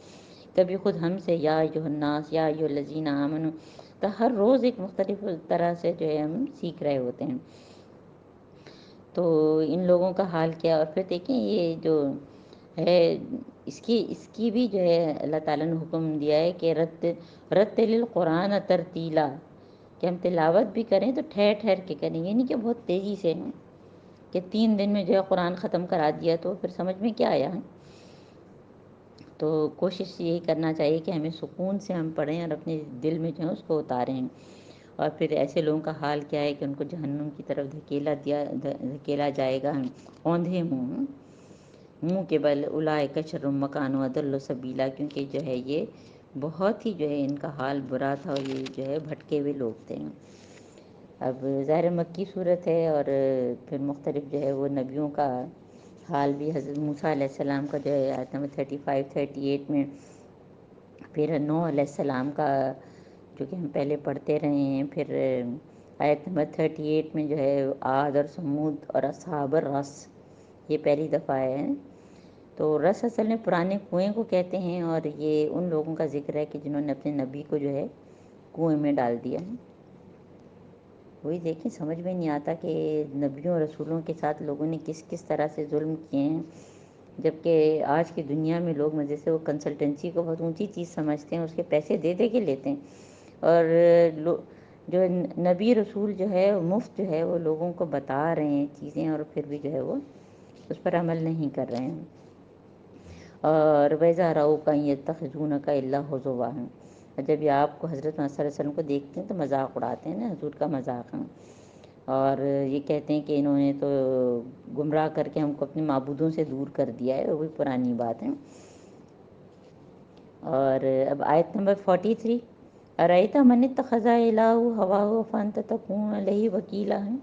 کبھی خود ہم سے، یا ایھا الناس یا ایھا الذین آمنوا۔ تو ہر روز ایک مختلف طرح سے جو ہے ہم سیکھ رہے ہوتے ہیں۔ تو ان لوگوں کا حال کیا، اور پھر دیکھیں یہ جو ہے اس کی بھی جو ہے اللہ تعالیٰ نے حکم دیا ہے کہ رتل القرآن ترتیلا، کہ ہم تلاوت بھی کریں تو ٹھہر ٹھہر کے کریں، یہ نہیں کہ بہت تیزی سے ہیں کہ 3 دن میں جو ہے قرآن ختم کرا دیا تو پھر سمجھ میں کیا آیا ہے۔ تو کوشش یہی کرنا چاہیے کہ ہمیں سکون سے ہم پڑھیں اور اپنے دل میں جو ہے اس کو اتاریں۔ اور پھر ایسے لوگوں کا حال کیا ہے کہ ان کو جہنم کی طرف دھکیلا جائے گا اوندھے منہ کے بل، اولئک شر مکان واضل سبیلا، کیونکہ جو ہے یہ بہت ہی جو ہے ان کا حال برا تھا، اور یہ جو ہے بھٹکے ہوئے لوگ تھے۔ اب ظاہر مکی صورت ہے، اور پھر مختلف جو ہے وہ نبیوں کا حال بھی، حضرت موسیٰ علیہ السلام کا جو ہے آیت نمبر 35-38 میں، پھر نوح علیہ السلام کا جو کہ ہم پہلے پڑھتے رہے ہیں، پھر آیت نمبر 38 میں جو ہے عاد اور سمود اور اصحاب الرس، یہ پہلی دفعہ ہے۔ تو رس اصل میں پرانے کنویں کو کہتے ہیں، اور یہ ان لوگوں کا ذکر ہے کہ جنہوں نے اپنے نبی کو جو ہے کنویں میں ڈال دیا۔ وہی دیکھیں، سمجھ میں نہیں آتا کہ نبیوں اور رسولوں کے ساتھ لوگوں نے کس کس طرح سے ظلم کیے ہیں، جبکہ آج کی دنیا میں لوگ مزے سے وہ کنسلٹنسی کو بہت اونچی چیز سمجھتے ہیں، اس کے پیسے دے دے کے لیتے ہیں، اور جو نبی رسول جو ہے مفت جو ہے وہ لوگوں کو بتا رہے ہیں چیزیں، اور پھر بھی جو ہے وہ اس پر عمل نہیں کر رہے ہیں۔ اور وَإِذَا رَأَوْكَ إِن يَتَّخِذُونَكَ إِلَّا هُزُوًا، جب یہ آپ کو حضرت محمد صلی اللہ علیہ وسلم کو دیکھتے ہیں تو مذاق اڑاتے ہیں نا، حضور کا مذاق ہے، اور یہ کہتے ہیں کہ انہوں نے تو گمراہ کر کے ہم کو اپنے معبودوں سے دور کر دیا ہے، وہ بھی پرانی بات ہے۔ اور اب آیت نمبر 43، ارأیت من اتخذ الہہ ہواہ فانت تکون علیہ وکیلا، ہے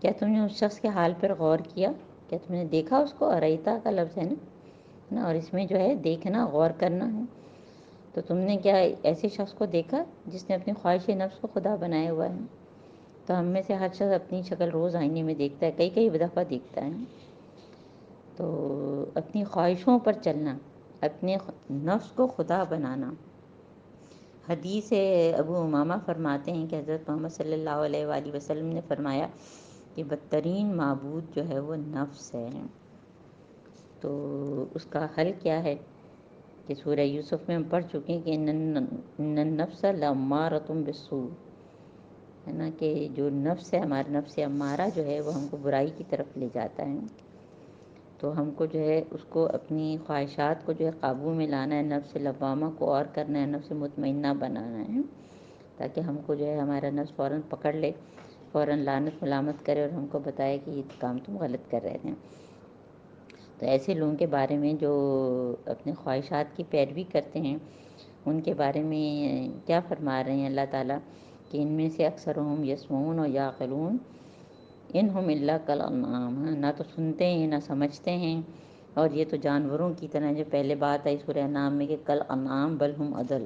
کیا تم نے اس شخص کے حال پر غور کیا، کیا تم نے دیکھا اس کو، ارأیتا کا لفظ ہے نا، اور اس میں جو ہے دیکھنا، غور کرنا ہے۔ تو تم نے کیا ایسے شخص کو دیکھا جس نے اپنی خواہش نفس کو خدا بنایا ہوا ہے؟ تو ہم میں سے ہر شخص اپنی شکل روز آئینے میں دیکھتا ہے، کئی دفعہ دیکھتا ہے۔ تو اپنی خواہشوں پر چلنا، اپنے نفس کو خدا بنانا۔ حدیث ابو امامہ فرماتے ہیں کہ حضرت محمد صلی اللہ علیہ وآلہ وسلم نے فرمایا کہ بدترین معبود جو ہے وہ نفس ہے۔ تو اس کا حل کیا ہے کہ سورہ یوسف میں ہم پڑھ چکے ہیں کہ ان النفس لامارۃ بالسوء، ہے نا، کہ جو نفس ہے، ہمارا نفس امارہ جو ہے وہ ہم کو برائی کی طرف لے جاتا ہے۔ تو ہم کو جو ہے اس کو اپنی خواہشات کو جو ہے قابو میں لانا ہے، نفس لوامہ کو اور کرنا ہے، نفس مطمئنہ بنانا ہے، تاکہ ہم کو جو ہے ہمارا نفس فوراً پکڑ لے، فوراً لعنت ملامت کرے اور ہم کو بتائے کہ یہ کام تم غلط کر رہے تھے۔ تو ایسے لوگوں کے بارے میں جو اپنے خواہشات کی پیروی کرتے ہیں، ان کے بارے میں کیا فرما رہے ہیں اللہ تعالیٰ کہ ان میں سے اکثرهم یسمعون و یعقلون انہم الا کالانعام، نہ تو سنتے ہیں نہ سمجھتے ہیں، اور یہ تو جانوروں کی طرح، جو پہلے بات آئی سورہ انعام میں کہ کل انعام بل ہم اضل،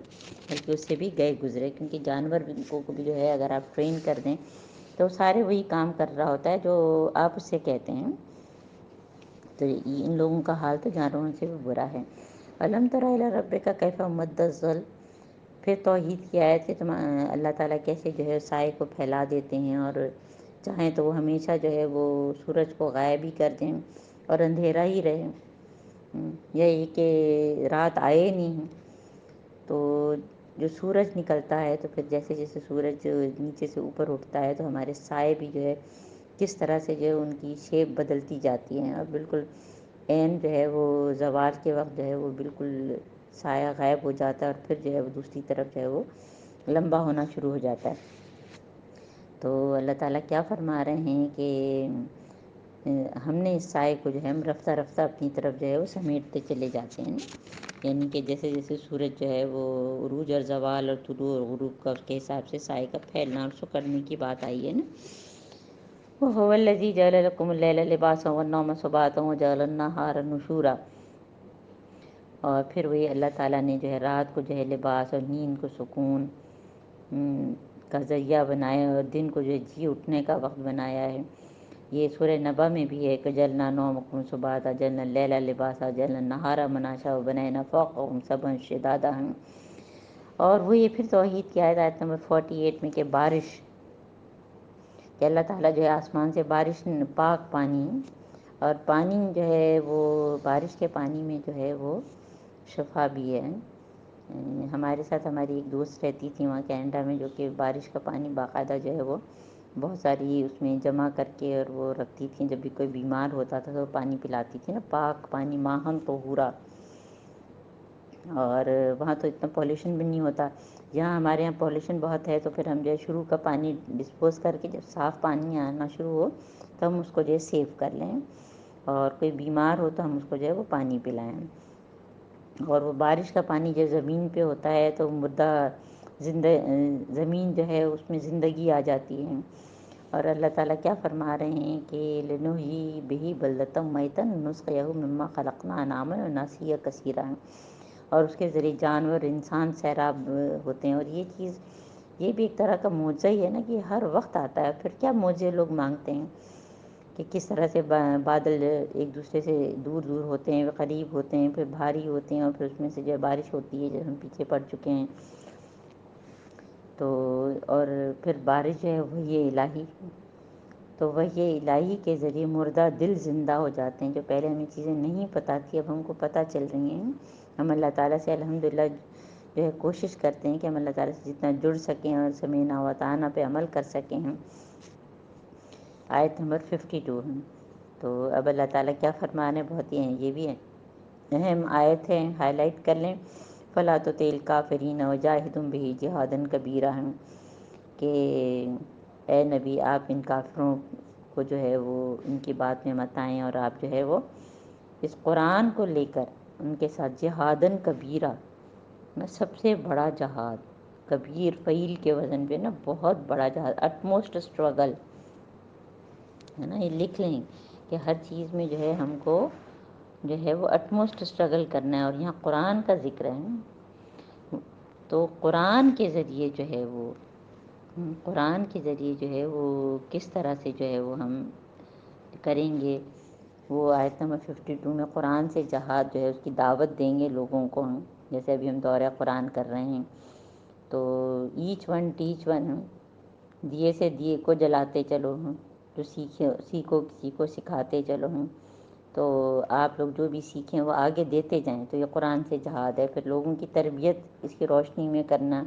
بلکہ اس سے بھی گئے گزرے، کیونکہ جانور کو بھی جو ہے اگر آپ ٹرین کر دیں تو سارے وہی کام کر رہا ہوتا ہے جو آپ اس سے کہتے ہیں۔ تو ان لوگوں کا حال تو جانوروں سے بھی برا ہے۔ الم تر الی ربک کیف مد الظل، پھر توحید کی آیت کہ اللہ تعالیٰ کیسے جو ہے سائے کو پھیلا دیتے ہیں، اور چاہیں تو وہ ہمیشہ جو ہے وہ سورج کو غائب ہی کر دیں اور اندھیرا ہی رہے، یا یہ کہ رات آئے نہیں، تو جو سورج نکلتا ہے تو پھر جیسے جیسے سورج نیچے سے اوپر اٹھتا ہے تو ہمارے سائے بھی جو ہے کس طرح سے جو ہے ان کی شیپ بدلتی جاتی ہے، اور بالکل عین جو ہے وہ زوال کے وقت جو ہے وہ بالکل سایہ غائب ہو جاتا ہے اور پھر جو ہے وہ دوسری طرف جو ہے وہ لمبا ہونا شروع ہو جاتا ہے۔ تو اللہ تعالیٰ کیا فرما رہے ہیں کہ ہم نے اس سائے کو جو ہے ہم رفتہ رفتہ اپنی طرف جو ہے وہ سمیٹتے چلے جاتے ہیں، یعنی کہ جیسے جیسے سورج جو ہے وہ عروج اور زوال اور طلوع اور غروب کا اس کے حساب سے سائے کا پھیلنا اور سکڑنے کی بات آئی ہے نا۔ وَهُوَ الَّذِي جَعَلَ لَكُمُ اللَّيْلَ لِبَاسًا وَالنَّوْمَ سُبَاتًا وَجَعَلَ النَّهَارَ نُشُورًا، اور پھر وہی اللہ تعالیٰ نے جو ہے رات کو جو ہے لباس اور نیند کو سکون کا ذریعہ بنایا اور دن کو جو ہے جی اٹھنے کا وقت بنایا ہے۔ یہ سورہ نبا میں بھی ہے کہ جلنا نومکم سباتا جلنا لیلا لباسا جلنا نہارا مناشا و بنینا فوقہم سبعا شدادا، اور وہ یہ پھر توحید کی آیت نمبر 48 میں کہ بارش، کہ اللہ تعالیٰ جو ہے آسمان سے بارش پاک پانی، اور پانی جو ہے وہ بارش کے پانی میں جو ہے وہ شفا بھی ہے۔ ہمارے ساتھ ہماری ایک دوست رہتی تھی وہاں کینیڈا میں، جو کہ بارش کا پانی باقاعدہ جو ہے وہ بہت ساری اس میں جمع کر کے اور وہ رکھتی تھیں، جب بھی کوئی بیمار ہوتا تھا تو پانی پلاتی تھی نا، پاک پانی ماہن طہورا۔ اور وہاں تو اتنا پولیوشن بھی نہیں ہوتا، یہاں ہمارے یہاں پولیوشن بہت ہے، تو پھر ہم جو ہے شروع کا پانی ڈسپوز کر کے جب صاف پانی آنا شروع ہو تو ہم اس کو جو ہے سیو کر لیں، اور کوئی بیمار ہو تو ہم اس کو جو ہے وہ پانی پلائیں۔ اور وہ بارش کا پانی جو زمین پہ ہوتا ہے تو مردہ زمین جو ہے اس میں زندگی آ جاتی ہے۔ اور اللہ تعالیٰ کیا فرما رہے ہیں کہ لِنُحْيِيَ بِهِ بَلْدَةً مَيْتًا نُسْقِيهُ مِمَّا خَلَقْنَا أَنْعَامًا وَأَنَاسِيَّ كَثِيرًا، اور اس کے ذریعے جانور انسان سیراب ہوتے ہیں۔ اور یہ چیز یہ بھی ایک طرح کا معجزہ ہی ہے نا کہ ہر وقت آتا ہے، پھر کیا معجزے لوگ مانگتے ہیں کہ کس طرح سے بادل ایک دوسرے سے دور دور ہوتے ہیں، قریب ہوتے ہیں، پھر بھاری ہوتے ہیں، اور پھر اس میں سے جو ہے بارش ہوتی ہے، جو ہم پیچھے پڑ چکے ہیں۔ تو اور پھر بارش جو ہے وہی الہی، تو وہی الہی کے ذریعے مردہ دل زندہ ہو جاتے ہیں، جو پہلے ہمیں چیزیں نہیں پتہ تھی اب ہم کو پتہ چل رہی ہیں۔ ہم اللہ تعالیٰ سے الحمدللہ جو ہے کوشش کرتے ہیں کہ ہم اللہ تعالیٰ سے جتنا جڑ سکیں اور سمینا و اطعنا پہ عمل کر سکیں ہم۔ آیت نمبر 52 ہے۔ تو اب اللہ تعالیٰ کیا فرمانے، بہت ہی ہیں، یہ بھی ہے اہم آیت ہے، ہائی لائٹ کر لیں۔ فَلَا تُطِعِ الْكَافِرِينَ وَجَاهِدْهُم بِهِ جِهَادًا كَبِيرًا، کہ اے نبی آپ ان کافروں کو جو ہے وہ ان کی بات میں مت آئیں، اور آپ جو ہے وہ اس قرآن کو لے کر ان کے ساتھ جہادن کبیرہ، سب سے بڑا جہاد، کبیر فعیل کے وزن پہ نا، بہت بڑا جہاد، اٹموسٹ اسٹرگل ہے نا۔ یہ لکھ لیں کہ ہر چیز میں جو ہے ہم کو جو ہے وہ اٹموسٹ اسٹرگل کرنا ہے، اور یہاں قرآن کا ذکر ہے تو قرآن کے ذریعے جو ہے وہ قرآن کے ذریعے جو ہے وہ کس طرح سے جو ہے وہ ہم کریں گے، وہ آیت نمبر 52 میں قرآن سے جہاد جو ہے اس کی دعوت دیں گے لوگوں کو ہم، جیسے ابھی ہم دورہ قرآن کر رہے ہیں، تو ایچ ون ٹیچ ون، دیے سے دیے کو جلاتے چلو ہم، جو سیکھو کسی کو سکھاتے چلو ہم، تو آپ لوگ جو بھی سیکھیں وہ آگے دیتے جائیں، تو یہ قرآن سے جہاد ہے۔ پھر لوگوں کی تربیت اس کی روشنی میں کرنا،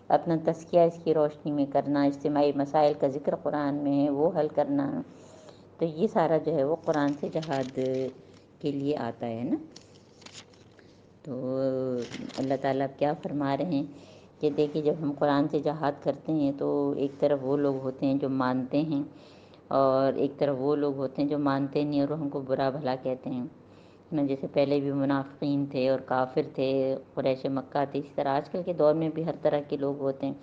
اپنا تزکیہ اس کی روشنی میں کرنا، اجتماعی مسائل کا ذکر قرآن میں ہے وہ حل کرنا، تو یہ سارا جو ہے وہ قرآن سے جہاد کے لیے آتا ہے نا۔ تو اللہ تعالیٰ کیا فرما رہے ہیں کہ دیکھیے جب ہم قرآن سے جہاد کرتے ہیں تو ایک طرف وہ لوگ ہوتے ہیں جو مانتے ہیں، اور ایک طرف وہ لوگ ہوتے ہیں جو مانتے نہیں اور ہم کو برا بھلا کہتے ہیں نا، جیسے پہلے بھی منافقین تھے اور کافر تھے، قریش مکہ تھے، اسی طرح آج کل کے دور میں بھی ہر طرح کے لوگ ہوتے ہیں۔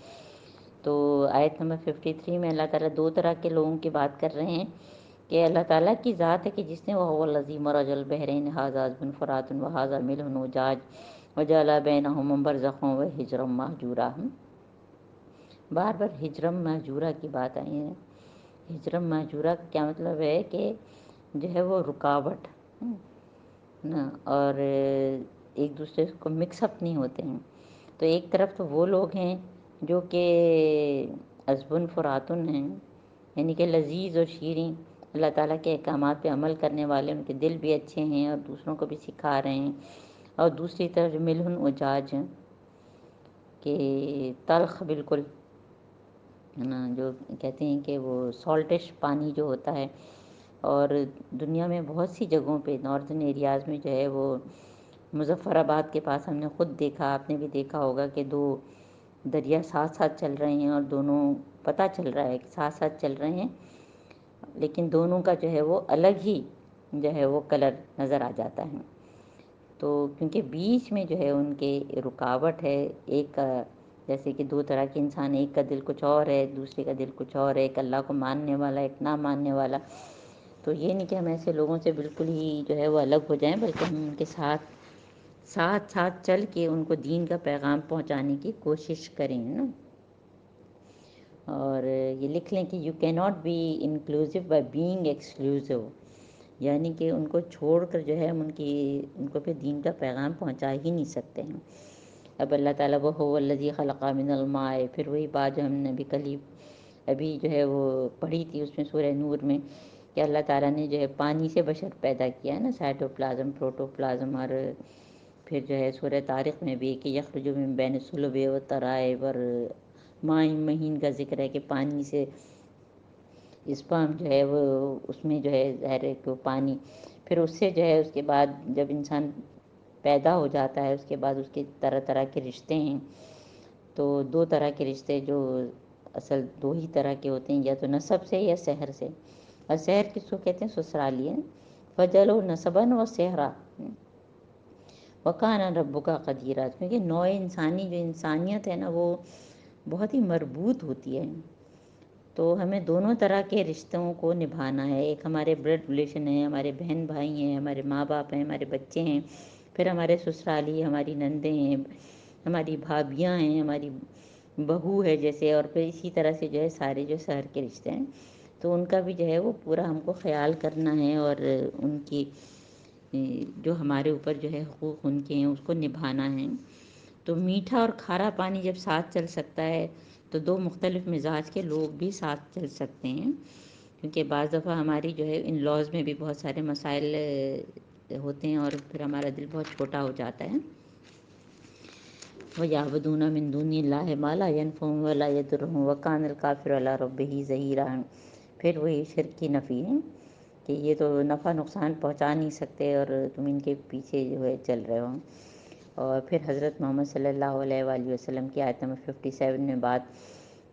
تو آیت نمبر 53 میں اللہ تعالیٰ دو طرح کے لوگوں کی بات کر رہے ہیں کہ اللہ تعالیٰ کی ذات ہے کہ جس نے وَهُوَ الَّذِي مَرَجَ الْبَحْرَيْنِ هَٰذَا عَذْبٌ فُرَاتٌ وَهَٰذَا مِلْحٌ أُجَاجٌ وَجَعَلَ بَيْنَهُمَا بَرْزَخًا وَحِجْرًا مَّهْجُورًا، بار بار ہجرم مہجورہ کی بات آئی ہے۔ ہجرم مہجورہ کا کیا مطلب ہے کہ جو ہے وہ رکاوٹ نا، اور ایک دوسرے کو مکس اپ نہیں ہوتے ہیں۔ تو ایک طرف تو وہ لوگ ہیں جو کہ عذبٌ فراتن ہیں، یعنی کہ لذیذ اور شیریں، اللہ تعالیٰ کے احکامات پہ عمل کرنے والے، ان کے دل بھی اچھے ہیں اور دوسروں کو بھی سکھا رہے ہیں، اور دوسری طرف جو ملحن اجاج ہیں کہ تلخ بالکل ہے نا، جو کہتے ہیں کہ وہ سالٹش پانی جو ہوتا ہے، اور دنیا میں بہت سی جگہوں پہ ناردن ایریاز میں جو ہے وہ مظفر آباد کے پاس ہم نے خود دیکھا، آپ نے بھی دیکھا ہوگا کہ 2 دریا ساتھ ساتھ چل رہے ہیں، اور دونوں پتہ چل رہا ہے کہ ساتھ ساتھ چل رہے ہیں، لیکن دونوں کا جو ہے وہ الگ ہی جو ہے وہ کلر نظر آ جاتا ہے۔ تو کیونکہ بیچ میں جو ہے ان کے رکاوٹ ہے، ایک کا جیسے کہ 2 طرح کے انسان، ایک کا دل کچھ اور ہے، دوسرے کا دل کچھ اور ہے، ایک اللہ کو ماننے والا، ایک نہ ماننے والا۔ تو یہ نہیں کہ ہم ایسے لوگوں سے بالکل ہی جو ہے وہ الگ ہو جائیں، بلکہ ہم ان کے ساتھ چل کے ان کو دین کا پیغام پہنچانے کی کوشش کریں نا۔ اور یہ لکھ لیں کہ یو کی not be inclusive by being exclusive, یعنی کہ ان کو چھوڑ کر جو ہے ہم ان کو پھر دین کا پیغام پہنچا ہی نہیں سکتے ہیں۔ اب اللہ تعالیٰ وَهُوَ الَّذِي خَلَقَ مِنَ الْمَاءِ، پھر وہی بات جو ہم نے ابھی جو ہے وہ پڑھی تھی اس میں سورہ نور میں، کہ اللہ تعالیٰ نے جو ہے پانی سے بشر پیدا کیا ہے نا، سائٹوپلازم، پروٹوپلازم، اور پھر جو ہے سورہ طارق میں بھی کہ یخرج من بین الصلب والترائب، اور ماء مہین کا ذکر ہے کہ پانی سے اسپرم جو ہے وہ اس میں جو ہے ظاہر ہے کہ پانی، پھر اس سے جو ہے اس کے بعد جب انسان پیدا ہو جاتا ہے اس کے بعد اس کے طرح طرح کے رشتے ہیں۔ تو 2 طرح کے رشتے جو اصل 2 ہی طرح کے ہوتے ہیں، یا تو نسب سے یا سحر سے۔ اور سحر کس کو کہتے ہیں؟ سسرالی ہے۔ فجلو نسباً و سحرا وکانا ربک قدیرا، کیونکہ نوع انسانی جو انسانیت ہے نا وہ بہت ہی مربوط ہوتی ہے، تو ہمیں دونوں طرح کے رشتوں کو نبھانا ہے۔ ایک ہمارے بلڈ ریلیشن ہے، ہمارے بہن بھائی ہیں، ہمارے ماں باپ ہیں، ہمارے بچے ہیں، پھر ہمارے سسرالی، ہماری نندیں ہیں، ہماری بھابیاں ہیں، ہماری بہو ہے جیسے، اور پھر اسی طرح سے جو ہے سارے جو شہر کے رشتے ہیں، تو ان کا بھی جو ہے وہ پورا ہم کو خیال کرنا ہے، اور ان کی جو ہمارے اوپر جو ہے حقوق ان کے ہیں اس کو نبھانا ہے۔ تو میٹھا اور کھارا پانی جب ساتھ چل سکتا ہے تو 2 مختلف مزاج کے لوگ بھی ساتھ چل سکتے ہیں، کیونکہ بعض دفعہ ہماری جو ہے ان لاز میں بھی بہت سارے مسائل ہوتے ہیں، اور پھر ہمارا دل بہت چھوٹا ہو جاتا ہے۔ وَيَعْبُدُونَ مِن دُونِ اللَّهِ مَا لَا يَنفَعُهُمْ وَلَا يَضُرُّهُمْ وَكَانَ الْكَافِرُ عَلَىٰ رَبِّهِ ظَهِيرًا، پھر وہی شرک کی نفی ہے کہ یہ تو نفع نقصان پہنچا نہیں سکتے اور تم ان کے پیچھے جو ہے چل رہے ہو۔ اور پھر حضرت محمد صلی اللہ علیہ وآلہ وسلم کی آیت نمبر 57 میں بات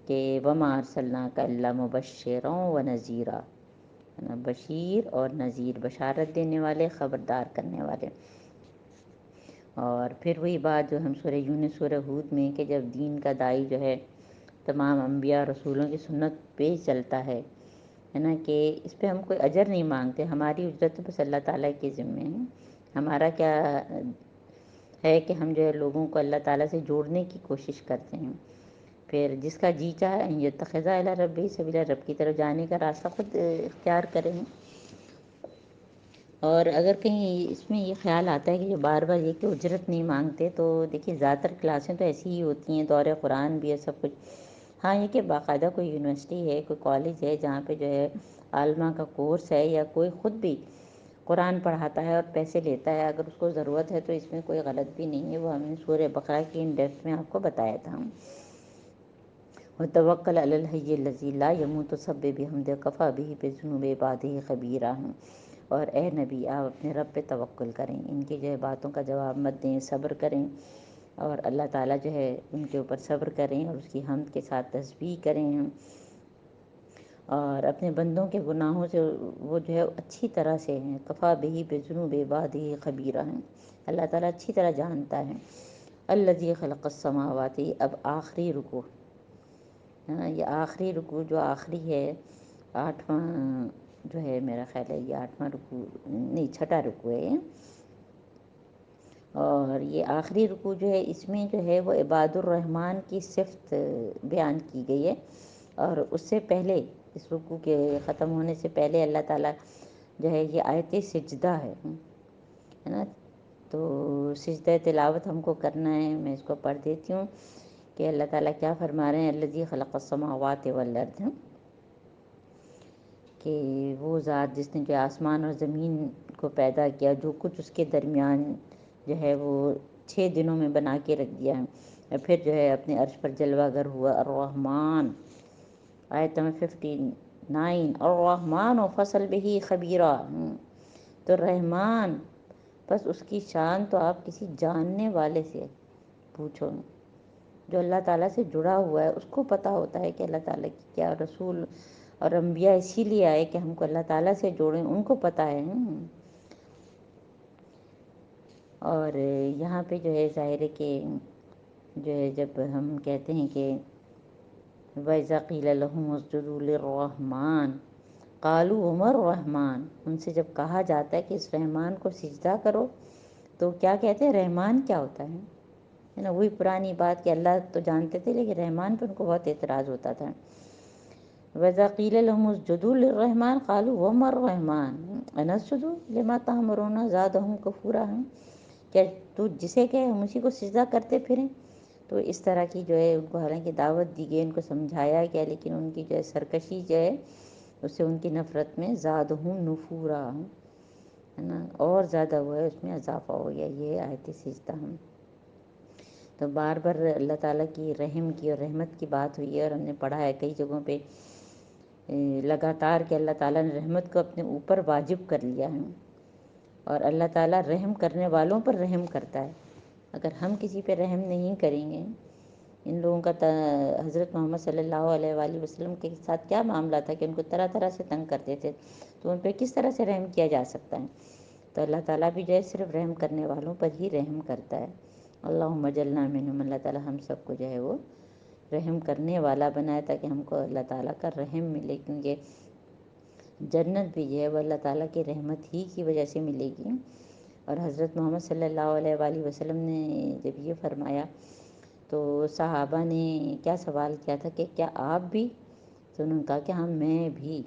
کہ وَمَا أَرْسَلْنَاكَ إِلَّا مُبَشِّرًا وَنَذِيرًا، بشیر اور نذیر، بشارت دینے والے، خبردار کرنے والے۔ اور پھر وہی بات جو ہم سورہ یونس، سورہ ہود میں، کہ جب دین کا داعی جو ہے تمام انبیاء رسولوں کی سنت پہ چلتا ہے نا، کہ اس پہ ہم کوئی اجر نہیں مانگتے، ہماری اجرت بس اللہ تعالیٰ کے ذمے ہے۔ ہمارا کیا ہے کہ ہم جو ہے لوگوں کو اللہ تعالیٰ سے جوڑنے کی کوشش کرتے ہیں۔ پھر جس کا جی چاہے یتخذ الی ربہ سبیلا، رب کی طرف جانے کا راستہ خود اختیار کریں۔ اور اگر کہیں اس میں یہ خیال آتا ہے کہ جو بار بار یہ کہ اجرت نہیں مانگتے، تو دیکھیے زیادہ تر کلاسیں تو ایسی ہی ہوتی ہیں، دور قرآن بھی ہے، سب کچھ۔ ہاں یہ کہ باقاعدہ کوئی یونیورسٹی ہے، کوئی کالج ہے جہاں پہ جو ہے عالمہ کا کورس ہے، یا کوئی خود بھی قرآن پڑھاتا ہے اور پیسے لیتا ہے، اگر اس کو ضرورت ہے تو اس میں کوئی غلط بھی نہیں ہے، وہ ہم نے سورہ بقرہ کی ان ڈیپتھ میں آپ کو بتایا تھا۔ وَتَوَكَّلْ عَلَى الْحَيِّ الَّذِي لَا يَمُوتُ وَسَبِّحْ بِحَمْدِهِ وَكَفَىٰ بِهِ بِذُنُوبِ عِبَادِهِ خَبِيرًا۔ اور اے نبی آپ اپنے رب پہ توکل کریں، ان کی جو ہے باتوں کا جواب مت دیں، صبر کریں، اور اللہ تعالیٰ جو ہے ان کے اوپر صبر کریں اور اس کی حمد کے ساتھ تسبیح کریں، اور اپنے بندوں کے گناہوں سے وہ جو ہے اچھی طرح سے ہیں۔ کفا بہی بذنوب عبادہ خبیرہ ہیں، اللہ تعالیٰ اچھی طرح جانتا ہے۔ الذی خلق السماوات، اب آخری رکوع، یہ آخری رکوع جو آخری ہے، 8واں جو ہے میرا خیال ہے یہ 8واں رکوع نہیں، 6واں رکوع ہے، اور یہ آخری رکوع جو ہے اس میں جو ہے وہ عباد الرحمن کی صفت بیان کی گئی ہے، اور اس سے پہلے اس رکوع کے ختم ہونے سے پہلے اللہ تعالیٰ جو ہے یہ آیت سجدہ ہے نا، تو سجدہ تلاوت ہم کو کرنا ہے۔ میں اس کو پڑھ دیتی ہوں کہ اللہ تعالیٰ کیا فرما رہے ہیں۔ الذی خلق السماوات والارض، کہ وہ ذات جس نے جو آسمان اور زمین کو پیدا کیا، جو کچھ اس کے درمیان جو ہے وہ 6 دنوں میں بنا کے رکھ دیا ہے، اور پھر جو ہے اپنے عرش پر جلوہ گر ہوا۔ الرحمن، آیت نمبر 59، الرحمن و فصل بہی خبیرہ، تو رحمان بس اس کی شان تو آپ کسی جاننے والے سے پوچھو، جو اللہ تعالیٰ سے جڑا ہوا ہے اس کو پتہ ہوتا ہے کہ اللہ تعالیٰ کی کیا. رسول اور انبیاء اسی لیے آئے کہ ہم کو اللہ تعالیٰ سے جوڑیں، ان کو پتہ ہے. اور یہاں پہ جو ہے ظاہر ہے کہ جو ہے جب ہم کہتے ہیں کہ وَإِذَا قِيلَ لَهُمُ اسْجُدُوا لِلرَّحْمَنِ قَالُوا وَمَا الرَّحْمَنُ، ان سے جب کہا جاتا ہے کہ اس رحمان کو سجدہ کرو تو کیا کہتے ہیں؟ رحمان کیا ہوتا ہے نا. وہی پرانی بات کہ اللہ تو جانتے تھے لیکن رحمان پہ ان کو بہت اعتراض ہوتا تھا. وَإِذَا قِيلَ لَهُمُ اسْجُدُوا لِلرَّحْمَنِ قَالُوا وَمَا الرَّحْمَنُ أَنَسْجُدُ لِمَا تَأْمُرُونَ زَادَهُمْ كُفْرًا، کہ تو جسے کہ ہم اسی کو سجدہ کرتے پھریں. تو اس طرح کی جو ہے ان کو حالانکہ دعوت دی گئی، ان کو سمجھایا گیا، لیکن ان کی جو ہے سرکشی جو ہے اس سے ان کی نفرت میں زادہم نفورا ہے نا، اور زیادہ ہوا ہے، اس میں اضافہ ہو گیا. یہ آیت سجدہ ہم تو بار بار اللہ تعالیٰ کی رحم کی اور رحمت کی بات ہوئی ہے، اور ہم نے پڑھا ہے کئی جگہوں پہ لگاتار کہ اللہ تعالیٰ نے رحمت کو اپنے اوپر واجب کر لیا ہے، اور اللہ تعالیٰ رحم کرنے والوں پر رحم کرتا ہے. اگر ہم کسی پہ رحم نہیں کریں گے، ان لوگوں کا حضرت محمد صلی اللہ علیہ وآلہ وسلم کے ساتھ کیا معاملہ تھا کہ ان کو طرح طرح سے تنگ کرتے تھے، تو ان پہ کس طرح سے رحم کیا جا سکتا ہے. تو اللہ تعالیٰ بھی جو ہے صرف رحم کرنے والوں پر ہی رحم کرتا ہے. اللہم اجعلنا منہم، اللہ تعالیٰ ہم سب کو جو ہے وہ رحم کرنے والا بنائے تاکہ ہم کو اللہ تعالیٰ کا رحم ملے، کیونکہ جنت بھی جو ہے وہ اللہ تعالیٰ کی رحمت ہی کی وجہ سے ملے گی. اور حضرت محمد صلی اللہ علیہ وآلہ وسلم نے جب یہ فرمایا تو صحابہ نے کیا سوال کیا تھا کہ کیا آپ بھی؟ تو انہوں نے کہا کہ ہاں میں بھی.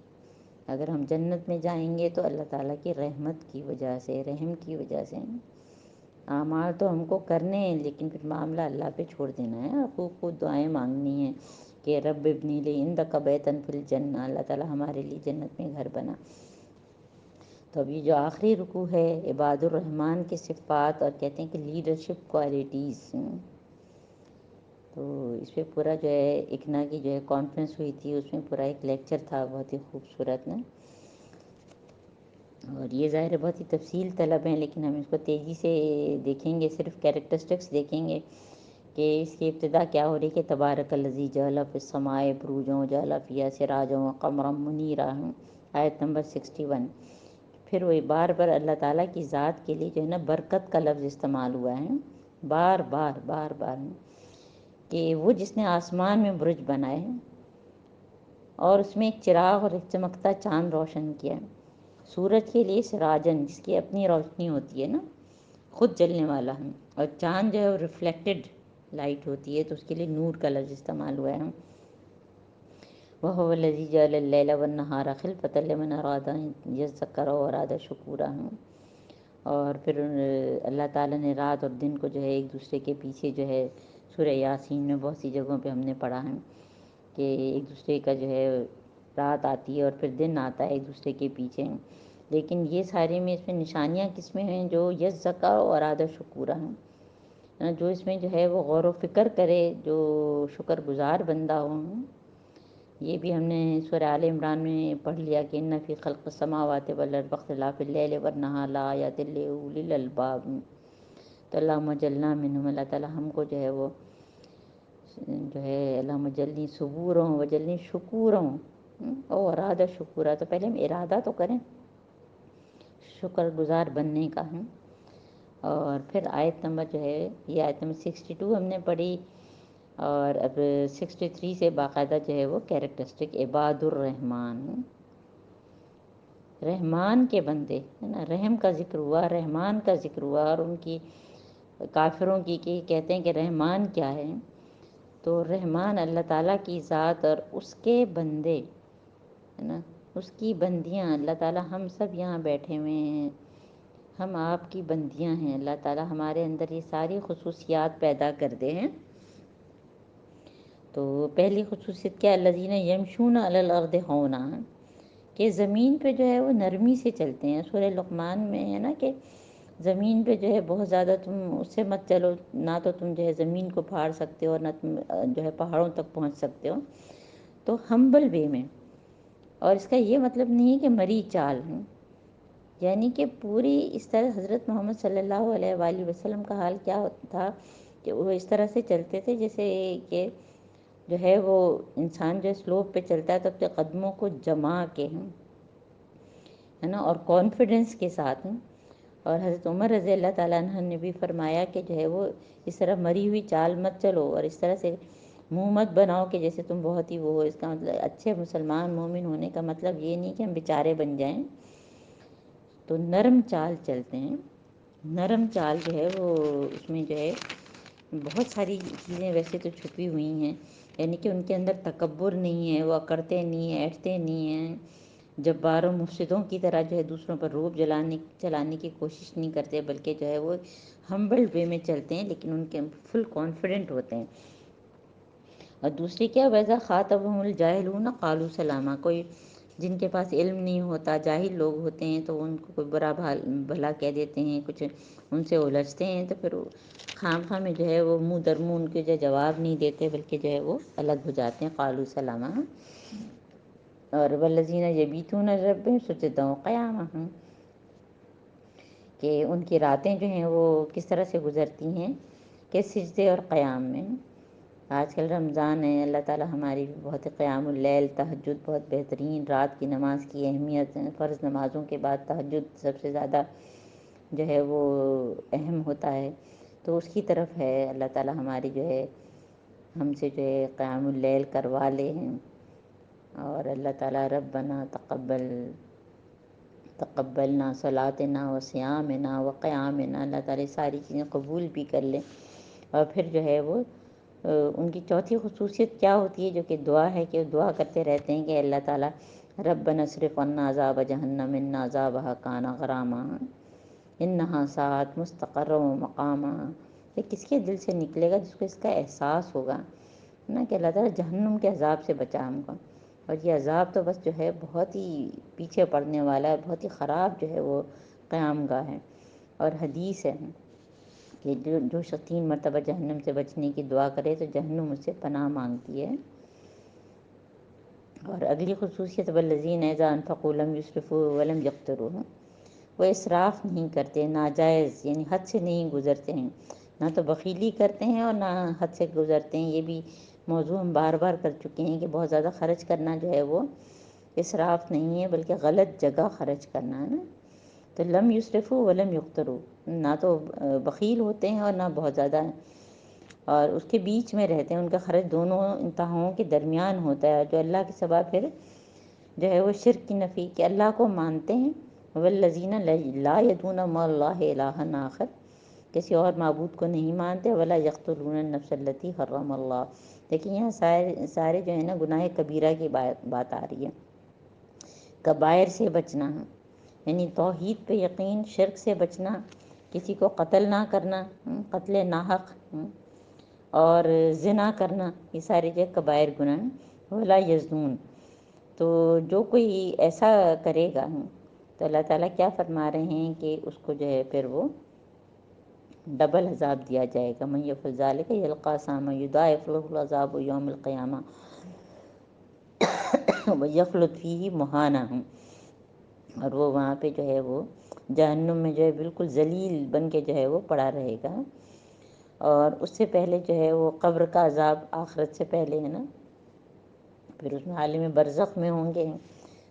اگر ہم جنت میں جائیں گے تو اللہ تعالیٰ کی رحمت کی وجہ سے، رحم کی وجہ سے. اعمال تو ہم کو کرنے ہیں لیکن پھر معاملہ اللہ پہ چھوڑ دینا ہے، آپ کو دعائیں مانگنی ہیں کہ رب ابنی لی عندک بیتا فی الجنہ، اللہ تعالیٰ ہمارے لیے جنت میں گھر بنا. تو اب یہ جو آخری رکوع ہے عباد الرحمن کی صفات اور کہتے ہیں کہ لیڈرشپ کوالٹیز، تو اس پہ پورا جو ہے اکنا کی جو ہے کانفرنس ہوئی تھی، اس میں پورا ایک لیکچر تھا بہت ہی خوبصورت نا. اور یہ ظاہر بہت ہی تفصیل طلب ہیں لیکن ہم اس کو تیزی سے دیکھیں گے، صرف کیریکٹرسٹکس دیکھیں گے کہ اس کی ابتدا کیا ہو رہی کہ تبارک الذی جعل فی السماء بروجا وجعل فیہا سراجا وقمرا منیرا، آیت نمبر 61. پھر وہی بار بار اللہ تعالیٰ کی ذات کے لیے جو ہے نا برکت کا لفظ استعمال ہوا ہے، بار بار بار بار، کہ وہ جس نے آسمان میں برج بنائے ہیں اور اس میں ایک چراغ اور ایک چمکتا چاند روشن کیا ہے. سورج کے لیے سراجن، جس کی اپنی روشنی ہوتی ہے نا، خود جلنے والا ہے، اور چاند جو ہے وہ ریفلیکٹڈ لائٹ ہوتی ہے تو اس کے لیے نور کا لفظ استعمال ہوا ہے. وَهُوَ الَّذِي جَعَلَ اللَّيْلَ وَالنَّهَارَ خِلْفَةً لِمَنْ أَرَادَ أَن يَذَّكَّرَ وَأَرَادَ شُكُورًا. اور پھر اللہ تعالیٰ نے رات اور دن کو جو ہے ایک دوسرے کے پیچھے جو ہے سورہ یاسین میں بہت سی جگہوں پہ ہم نے پڑھا ہے کہ ایک دوسرے کا جو ہے رات آتی ہے اور پھر دن آتا ہے ایک دوسرے کے پیچھے. لیکن یہ سارے میں اس میں نشانیاں کس میں ہیں؟ جو یذکر و ارادہ شکورا ہیں، جو اس میں جو ہے وہ غور و فکر کرے، جو شکر گزار بندہ ہو. یہ بھی ہم نے سورہ آل عمران میں پڑھ لیا کہ ان فی خلق السماوات والارض واختلاف اللیل والنہار لآیات لأولی الالباب. تو اللہم اجعلنا منہم، اللہ تعالیٰ ہم کو جو ہے وہ جو ہے اللہم اجعلنی صبورا وجعلنی شکورا او ارادہ شکورا. تو پہلے ہم ارادہ تو کریں شکر گزار بننے کا ہے. اور پھر آیت نمبر جو ہے یہ آیت نمبر 62 ہم نے پڑھی، اور اب 63 سے باقاعدہ جو ہے وہ کیریکٹرسٹک عباد الرحمن، رحمان کے بندے ہے نا. رحم کا ذکر ہوا، رحمان کا ذکر ہوا، اور ان کی کافروں کی کہ کہتے ہیں کہ رحمان کیا ہے. تو رحمان اللہ تعالیٰ کی ذات اور اس کے بندے ہے نا، اس کی بندیاں. اللہ تعالیٰ ہم سب یہاں بیٹھے ہوئے ہیں، ہم آپ کی بندیاں ہیں. اللہ تعالیٰ ہمارے اندر یہ ساری خصوصیات پیدا کر دے ہیں. تو پہلی خصوصیت کیا؟ الذین یمشون علی الارض ہونا، کہ زمین پہ جو ہے وہ نرمی سے چلتے ہیں. سورہ لقمان میں ہے نا کہ زمین پہ جو ہے بہت زیادہ تم اس سے مت چلو، نہ تو تم جو ہے زمین کو پھاڑ سکتے ہو اور نہ تم جو ہے پہاڑوں تک پہنچ سکتے ہو. تو ہمبل وے میں. اور اس کا یہ مطلب نہیں ہے کہ مری چال ہیں، یعنی کہ پوری اس طرح حضرت محمد صلی اللہ علیہ وآلہ وسلم کا حال کیا تھا کہ وہ اس طرح سے چلتے تھے جیسے کہ جو ہے وہ انسان جو سلوپ پہ چلتا ہے تو اپنے قدموں کو جما کے ہے نا اور کانفیڈنس کے ساتھ اور حضرت عمر رضی اللہ تعالیٰ عنہ نے بھی فرمایا کہ جو ہے وہ اس طرح مری ہوئی چال مت چلو اور اس طرح سے منہ مت بناؤ کہ جیسے تم بہت ہی وہ ہو. اس کا مطلب اچھے مسلمان مومن ہونے کا مطلب یہ نہیں کہ ہم بیچارے بن جائیں. تو نرم چال چلتے ہیں. نرم چال جو ہے وہ اس میں جو ہے بہت ساری چیزیں ویسے تو چھپی ہوئی ہیں. یعنی کہ ان کے اندر تکبر نہیں ہے, وہ اکڑتے نہیں ہیں, ایٹھتے نہیں ہیں, جباروں مفسدوں کی طرح جو ہے دوسروں پر روب چلانے کی کوشش نہیں کرتے, بلکہ جو ہے وہ ہمبل وے میں چلتے ہیں, لیکن ان کے فل کانفیڈنٹ ہوتے ہیں. اور دوسری کیا, ویزا خاطبہم الجاہلون قالوا سلاما, کوئی جن کے پاس علم نہیں ہوتا, جاہل لوگ ہوتے ہیں, تو ان کو کوئی برا بھلا کہہ دیتے ہیں, کچھ ان سے الجھتے ہیں, تو پھر خام خواہ میں جو ہے وہ منہ در منہ ان کے جو جواب نہیں دیتے, بلکہ جو ہے وہ الگ ہو جاتے ہیں. قالوا سلاما. اور والذین یبیتون لربہم سجدا وقیاما, کہ ان کی راتیں جو ہیں وہ کس طرح سے گزرتی ہیں, کہ سجدے اور قیام میں. آج کل رمضان ہے, اللہ تعالی ہماری بہت قیام اللیل, تہجد بہت بہترین, رات کی نماز کی اہمیت, فرض نمازوں کے بعد تہجد سب سے زیادہ جو ہے وہ اہم ہوتا ہے. تو اس کی طرف ہے اللہ تعالی ہماری جو ہے ہم سے جو ہے قیام اللیل کروا لے ہیں. اور اللہ تعالی ربنا تقبلنا صلاتنا و صیامنا و قیامنا, اللہ تعالی ساری چیزیں قبول بھی کر لیں. اور پھر جو ہے وہ ان کی چوتھی خصوصیت کیا ہوتی ہے, جو کہ دعا ہے, کہ دعا کرتے رہتے ہیں کہ اللہ تعالی ربنا اصرف عنا عذاب جہنم ان عذابها کان غراما انہا ساءت مستقرا و مقاما. یہ کس کے دل سے نکلے گا جس کو اس کا احساس ہوگا نا کہ اللہ تعالی جہنم کے عذاب سے بچا ہم کو. اور یہ عذاب تو بس جو ہے بہت ہی پیچھے پڑنے والا ہے, بہت ہی خراب جو ہے وہ قیام گاہ ہے. اور حدیث ہے کہ جو شخص 3 مرتبہ جہنم سے بچنے کی دعا کرے تو جہنم اس سے پناہ مانگتی ہے. اور اگلی خصوصیت والذین اذا انفقوا لم یسرفوا ولم یقتروا, وہ اسراف نہیں کرتے, ناجائز یعنی حد سے نہیں گزرتے ہیں, نہ تو بخیلی کرتے ہیں اور نہ حد سے گزرتے ہیں. یہ بھی موضوع ہم بار بار کر چکے ہیں کہ بہت زیادہ خرچ کرنا جو ہے وہ اسراف نہیں ہے, بلکہ غلط جگہ خرچ کرنا ہے نا. تو لم یسرفوا ولم یقتروا, نہ تو بخیل ہوتے ہیں اور نہ بہت زیادہ ہیں, اور اس کے بیچ میں رہتے ہیں. ان کا خرچ دونوں انتہاؤں کے درمیان ہوتا ہے, جو اللہ کے سوا پھر جو ہے وہ شرک کی نفی, کہ اللہ کو مانتے ہیں. والذین لا یدعون مع اللہ الہا آخر, کسی اور معبود کو نہیں مانتے. ولا یقتلون النفس التی حرم اللہ. لیکن یہاں سارے جو ہے نا گناہ کبیرہ کی بات آ رہی ہے. کبائر سے بچنا, یعنی توحید پہ یقین, شرک سے بچنا, کسی کو قتل نہ کرنا, قتل ناحق, اور زنا کرنا, یہ سارے جو کبائر گناہ ہیں. ولا یزنون, تو جو کوئی ایسا کرے گا تو اللہ تعالیٰ کیا فرما رہے ہیں کہ اس کو جو ہے پھر وہ ڈبل عذاب دیا جائے گا. من یفعل ذلک یلقی اثاما یضاعف له العذاب یوم القیامہ ویخلد فیہ مہانا, اور وہ وہاں پہ جو ہے وہ جہنم میں جو ہے بالکل ذلیل بن کے جو ہے وہ پڑا رہے گا. اور اس سے پہلے جو ہے وہ قبر کا عذاب آخرت سے پہلے ہے نا, پھر اس میں عالم برزخ میں ہوں گے.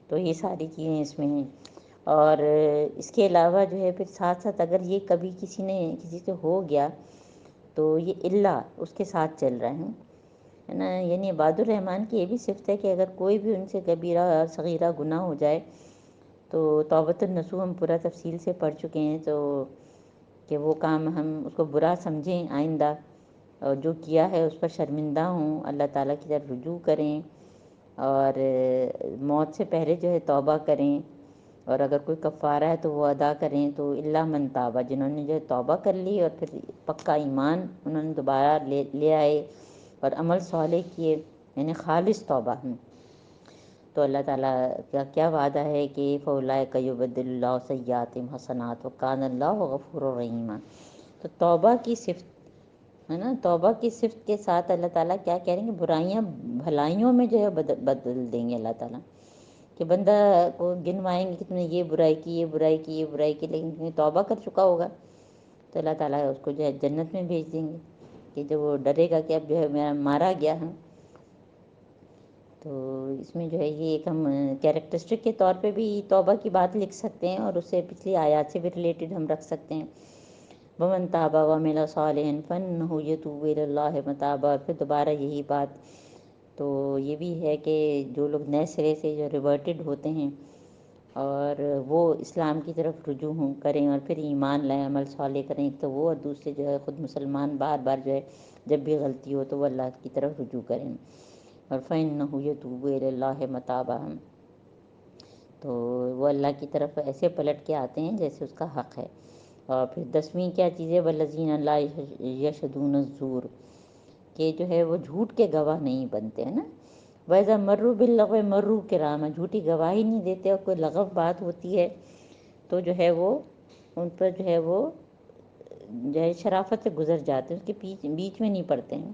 تو یہ ساری چیزیں اس میں ہیں. اور اس کے علاوہ جو ہے پھر ساتھ ساتھ اگر یہ کبھی کسی سے ہو گیا تو یہ اللہ اس کے ساتھ چل رہے ہیں, ہے نا. یعنی عباد الرحمن کی یہ بھی صفت ہے کہ اگر کوئی بھی ان سے کبیرہ اور صغیرہ گناہ ہو جائے تو توبۃ النصوح ہم پورا تفصیل سے پڑھ چکے ہیں, تو کہ وہ کام ہم اس کو برا سمجھیں آئندہ, اور جو کیا ہے اس پر شرمندہ ہوں, اللہ تعالیٰ کی طرف رجوع کریں, اور موت سے پہلے جو ہے توبہ کریں, اور اگر کوئی کفارہ ہے تو وہ ادا کریں. تو الا من تاب, جنہوں نے جو ہے توبہ کر لی اور پھر پکا ایمان انہوں نے دوبارہ لے آئے اور عمل صالح کیے, یعنی خالص توبہ ہیں, تو اللہ تعالیٰ کا کیا وعدہ ہے کہ فاولئک یبدل اللہ سیئاتہم حسنات وکان اللہ غفورا رحیما. تو توبہ کی صفت ہے نا, توبہ کی صفت کے ساتھ اللہ تعالیٰ کیا کہہ رہے ہیں کہ برائیاں بھلائیوں میں جو ہے بدل دیں گے اللہ تعالیٰ, کہ کہ بندہ کو گنوائیں گے کہ تم نے یہ برائی کی، یہ برائی کی، یہ برائی کی، لیکن تم توبہ کر چکا ہوگا تو اللہ تعالیٰ اس کو جو ہے جنت میں بھیج دیں گے، کہ جب وہ ڈرے گا کہ اب جو ہے میرا مارا گیا ہے۔ تو اس میں جو ہے یہ ایک ہم کیریکٹرسٹک کے طور پہ بھی توبہ کی بات لکھ سکتے ہیں، اور اسے پچھلی آیات سے بھی ریلیٹڈ ہم رکھ سکتے ہیں۔ وَمَن تَابَ وَعَمِلَ صَالِحًا فَإِنَّهُ يَتُوبُ إِلَى اللَّهِ مَتَابًا، پھر دوبارہ یہی بات۔ تو یہ بھی ہے کہ جو لوگ نئے سرے سے جو ریورٹڈ ہوتے ہیں اور وہ اسلام کی طرف رجوع کریں اور پھر ایمان لائیں، عمل صالح کریں، تو وہ اور دوسرے جو ہے خود مسلمان بار بار جو ہے جب بھی غلطی ہو تو وہ اللہ کی طرف رجوع کریں، اور فَإِنَّهُ يَتُوبُ إِلَى اللَّهِ مَتَابًا، تو وہ اللہ کی طرف ایسے پلٹ کے آتے ہیں جیسے اس کا حق ہے۔ اور پھر 10ویں کیا چیز ہے، وَالَّذِينَ لَا يَشْهَدُونَ الزُّورَ، کہ جو ہے وہ جھوٹ کے گواہ نہیں بنتے ہیں نا۔ وَإِذَا مَرُّوا بِاللَّغْوِ مَرُّوا كِرَامًا، جھوٹی گواہی نہیں دیتے، اور کوئی لغو بات ہوتی ہے تو جو ہے وہ ان پر جو ہے وہ جو ہے شرافت سے گزر جاتے ہیں، اس کے بیچ میں نہیں پڑتے ہیں۔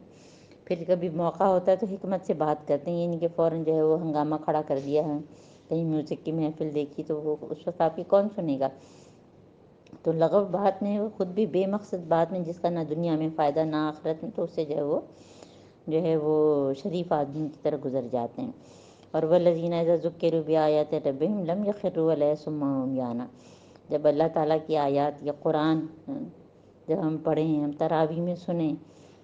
پھر کبھی موقع ہوتا ہے تو حکمت سے بات کرتے ہیں، یہ نہیں کہ فوراً جو ہے وہ ہنگامہ کھڑا کر دیا ہے، کہیں میوزک کی محفل دیکھی تو وہ اس وقت آپ کی کون سنے گا۔ تو لغو بات میں وہ خود بھی بے مقصد بات میں جس کا نہ دنیا میں فائدہ نہ آخرت میں، تو اس سے جو ہے وہ شریف آدمی کی طرح گزر جاتے ہیں۔ اور وَالَّذِينَ إِذَا ذُكِّرُوا بِآيَاتِ رَبِّهِمْ لَمْ يَخِرُّوا عَلَيْهَا صُمًّا وَعُمْيَانًا، جب اللہ تعالیٰ کی آیات یا قرآن جب ہم پڑھیں، ہم تراویح میں سنیں،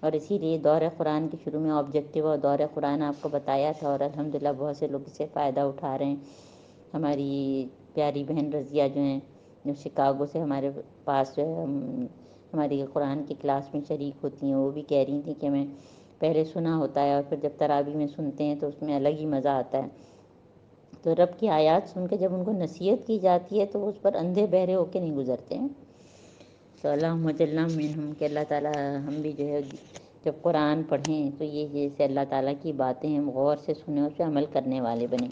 اور اسی لیے دور قرآن کے شروع میں آبجیکٹیو اور دور قرآن آپ کو بتایا تھا، اور الحمدللہ بہت سے لوگ اس سے فائدہ اٹھا رہے ہیں۔ ہماری پیاری بہن رضیہ جو ہیں، جو شکاگو سے ہمارے پاس جو ہے ہماری قرآن کی کلاس میں شریک ہوتی ہیں، وہ بھی کہہ رہی تھیں کہ میں پہلے سنا ہوتا ہے اور پھر جب تراویح میں سنتے ہیں تو اس میں الگ ہی مزہ آتا ہے۔ تو رب کی آیات سن کے جب ان کو نصیحت کی جاتی ہے تو وہ اس پر اندھے بہرے ہو کے نہیں گزرتے ہیں۔ تو اللہم اجعلنا منہم، کہ اللہ تعالیٰ ہم بھی جو ہے جب قرآن پڑھیں تو یہ جیسے اللہ تعالیٰ کی باتیں ہم غور سے سنیں، اس پہ عمل کرنے والے بنیں۔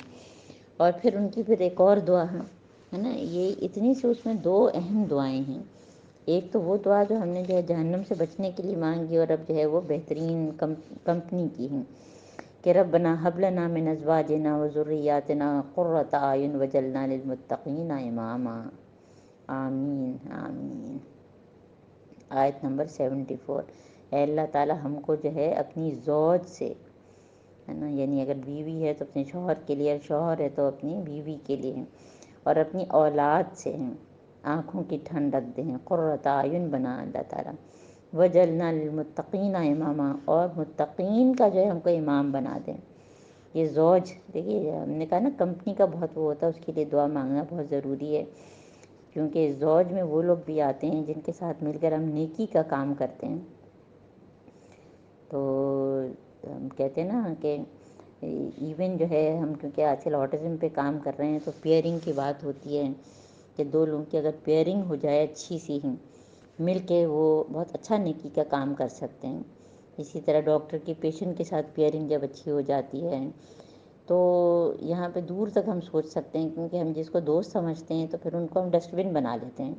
اور پھر ان کی پھر ایک اور دعا ہے نا، یہ اتنی سے اس میں 2 اہم دعائیں ہیں۔ ایک تو وہ دعا جو ہم نے جو ہے جہنم سے بچنے کے لیے مانگی، اور اب جو ہے وہ بہترین کمپنی کی ہیں کہ ربنا ھب لنا من ازواجنا وذریاتنا قرۃ اعین وجعلنا للمتقین اماما، آمین آمین۔ آیت نمبر 74۔ اے اللہ تعالیٰ ہم کو جو ہے اپنی زوج سے، ہے نا، یعنی اگر بیوی ہے تو اپنے شوہر کے لیے، شوہر ہے تو اپنی بیوی کے لیے، اور اپنی اولاد سے ہیں آنکھوں کی ٹھنڈک دیں، قرۃ اعین بنا اللہ تعالیٰ، وجعلنا للمتقین اماما، اور متقین کا جو ہے ہم کو امام بنا دیں۔ یہ زوج، دیکھیے ہم نے کہا نا کمپنی کا بہت وہ ہوتا ہے، اس کے لیے دعا مانگنا بہت ضروری ہے، کیونکہ زوج میں وہ لوگ بھی آتے ہیں جن کے ساتھ مل کر ہم نیکی کا کام کرتے ہیں۔ تو ہم کہتے ہیں نا کہ ایون جو ہے ہم کیونکہ آج کل آٹزم پہ کام کر رہے ہیں تو پیئرنگ کی بات ہوتی ہے کہ 2 لوگوں کی اگر پیئرنگ ہو جائے اچھی سی ہی مل کے، وہ بہت اچھا نیکی کا کام کر سکتے ہیں۔ اسی طرح ڈاکٹر کی پیشنٹ کے ساتھ پیئرنگ جب اچھی ہو جاتی ہے تو یہاں پہ دور تک ہم سوچ سکتے ہیں، کیونکہ ہم جس کو دوست سمجھتے ہیں تو پھر ان کو ہم ڈسٹ بن بنا لیتے ہیں۔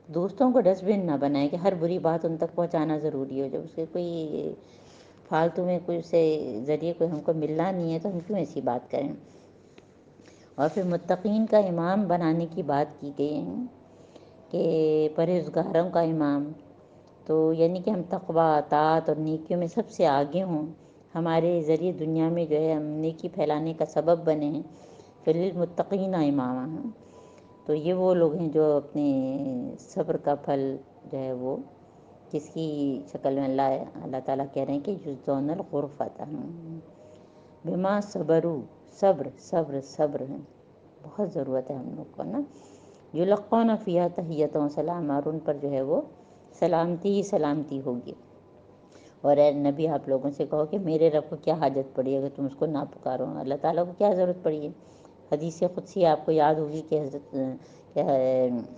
دوستوں کو ڈسٹ بن نہ بنائیں کہ ہر بری بات ان تک پہنچانا ضروری ہو، جب اسے کوئی فالتو میں کوئی سے ذریعے کوئی ہم کو ملنا نہیں ہے تو ہم کیوں ایسی بات کریں۔ اور پھر متقین کا امام بنانے کی بات کی گئی ہے کہ پرہیزگاروں کا امام، تو یعنی کہ ہم تقوی، اطاعت اور نیکیوں میں سب سے آگے ہوں، ہمارے ذریعے دنیا میں جو ہے ہم نیکی پھیلانے کا سبب بنے ہیں، فللمتقین اماما ہیں۔ تو یہ وہ لوگ ہیں جو اپنے صبر کا پھل جو ہے وہ کس کی شکل میں اللہ تعالیٰ کہہ رہے ہیں کہ یجزون الغرفۃ بما صبروا، صبر صبر صبر ہے، بہت ضرورت ہے ہم لوگ کو نا۔ یلقون فیہا تحیۃ و سلام، اور ان پر جو ہے وہ سلامتی ہی سلامتی ہوگی۔ اور اے نبی آپ لوگوں سے کہو کہ میرے رب کو کیا حاجت پڑی اگر تم اس کو نہ پکارو، اللہ تعالیٰ کو کیا ضرورت پڑی ہے۔ حدیث قدسی آپ کو یاد ہوگی کہ کہ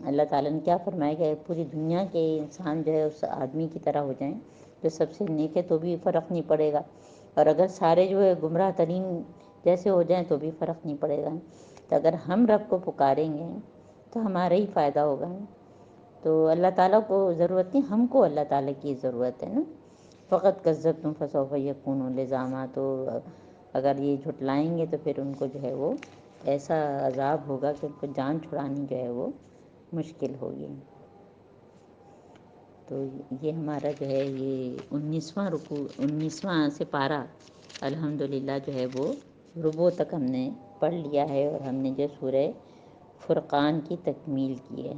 اللہ تعالیٰ نے کیا فرمایا کہ پوری دنیا کے انسان جو ہے اس آدمی کی طرح ہو جائیں جو سب سے نیک ہے تو بھی فرق نہیں پڑے گا، اور اگر سارے جو ہے گمراہ ترین جیسے ہو جائیں تو بھی فرق نہیں پڑے گا۔ تو اگر ہم رب کو پکاریں گے تو ہمارا ہی فائدہ ہوگا۔ تو اللہ تعالیٰ کو ضرورت نہیں، ہم کو اللہ تعالیٰ کی ضرورت ہے نا۔ فقط کذبتم فسوف یکون لزاما، تو اگر یہ جھٹلائیں گے تو پھر ان کو جو ہے وہ ایسا عذاب ہوگا کہ ان کو جان چھڑانی جو ہے وہ مشکل ہوگی۔ تو یہ ہمارا جو ہے یہ 19واں سپارہ الحمدللہ جو ہے وہ ربع تک ہم نے پڑھ لیا ہے، اور ہم نے جو سورہ فرقان کی تکمیل کی ہے۔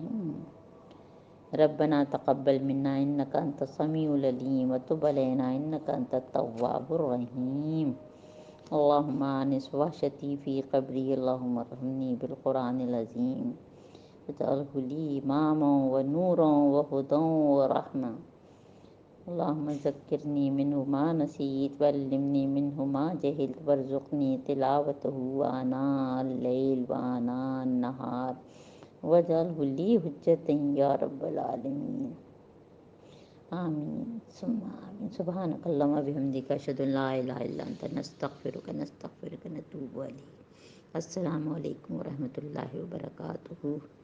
ربنا تقبل منا انک انت السمیع العلیم وتب علینا انک انت التواب الرحیم۔ اللہم آنس وحشتی فی قبری، اللہم ارحمنی بالقرآن العظیم واجعلہ لی اماما ونورا وہدی ورحمہ۔ اللہم ذکرنی منہ ما نسیت وعلمنی منہ ما جہلت وارزقنی تلاوتہ آناء اللیل وآناء النہار واجعلہ لی حجۃ یا رب العالمین۔ آمین ثم آمین۔ سبحانک اللہم وبحمدک اشہد ان لا الہ الا انت نستغفرک ونتوب الیک۔ السلام علیکم ورحمۃ اللہ وبرکاتہ۔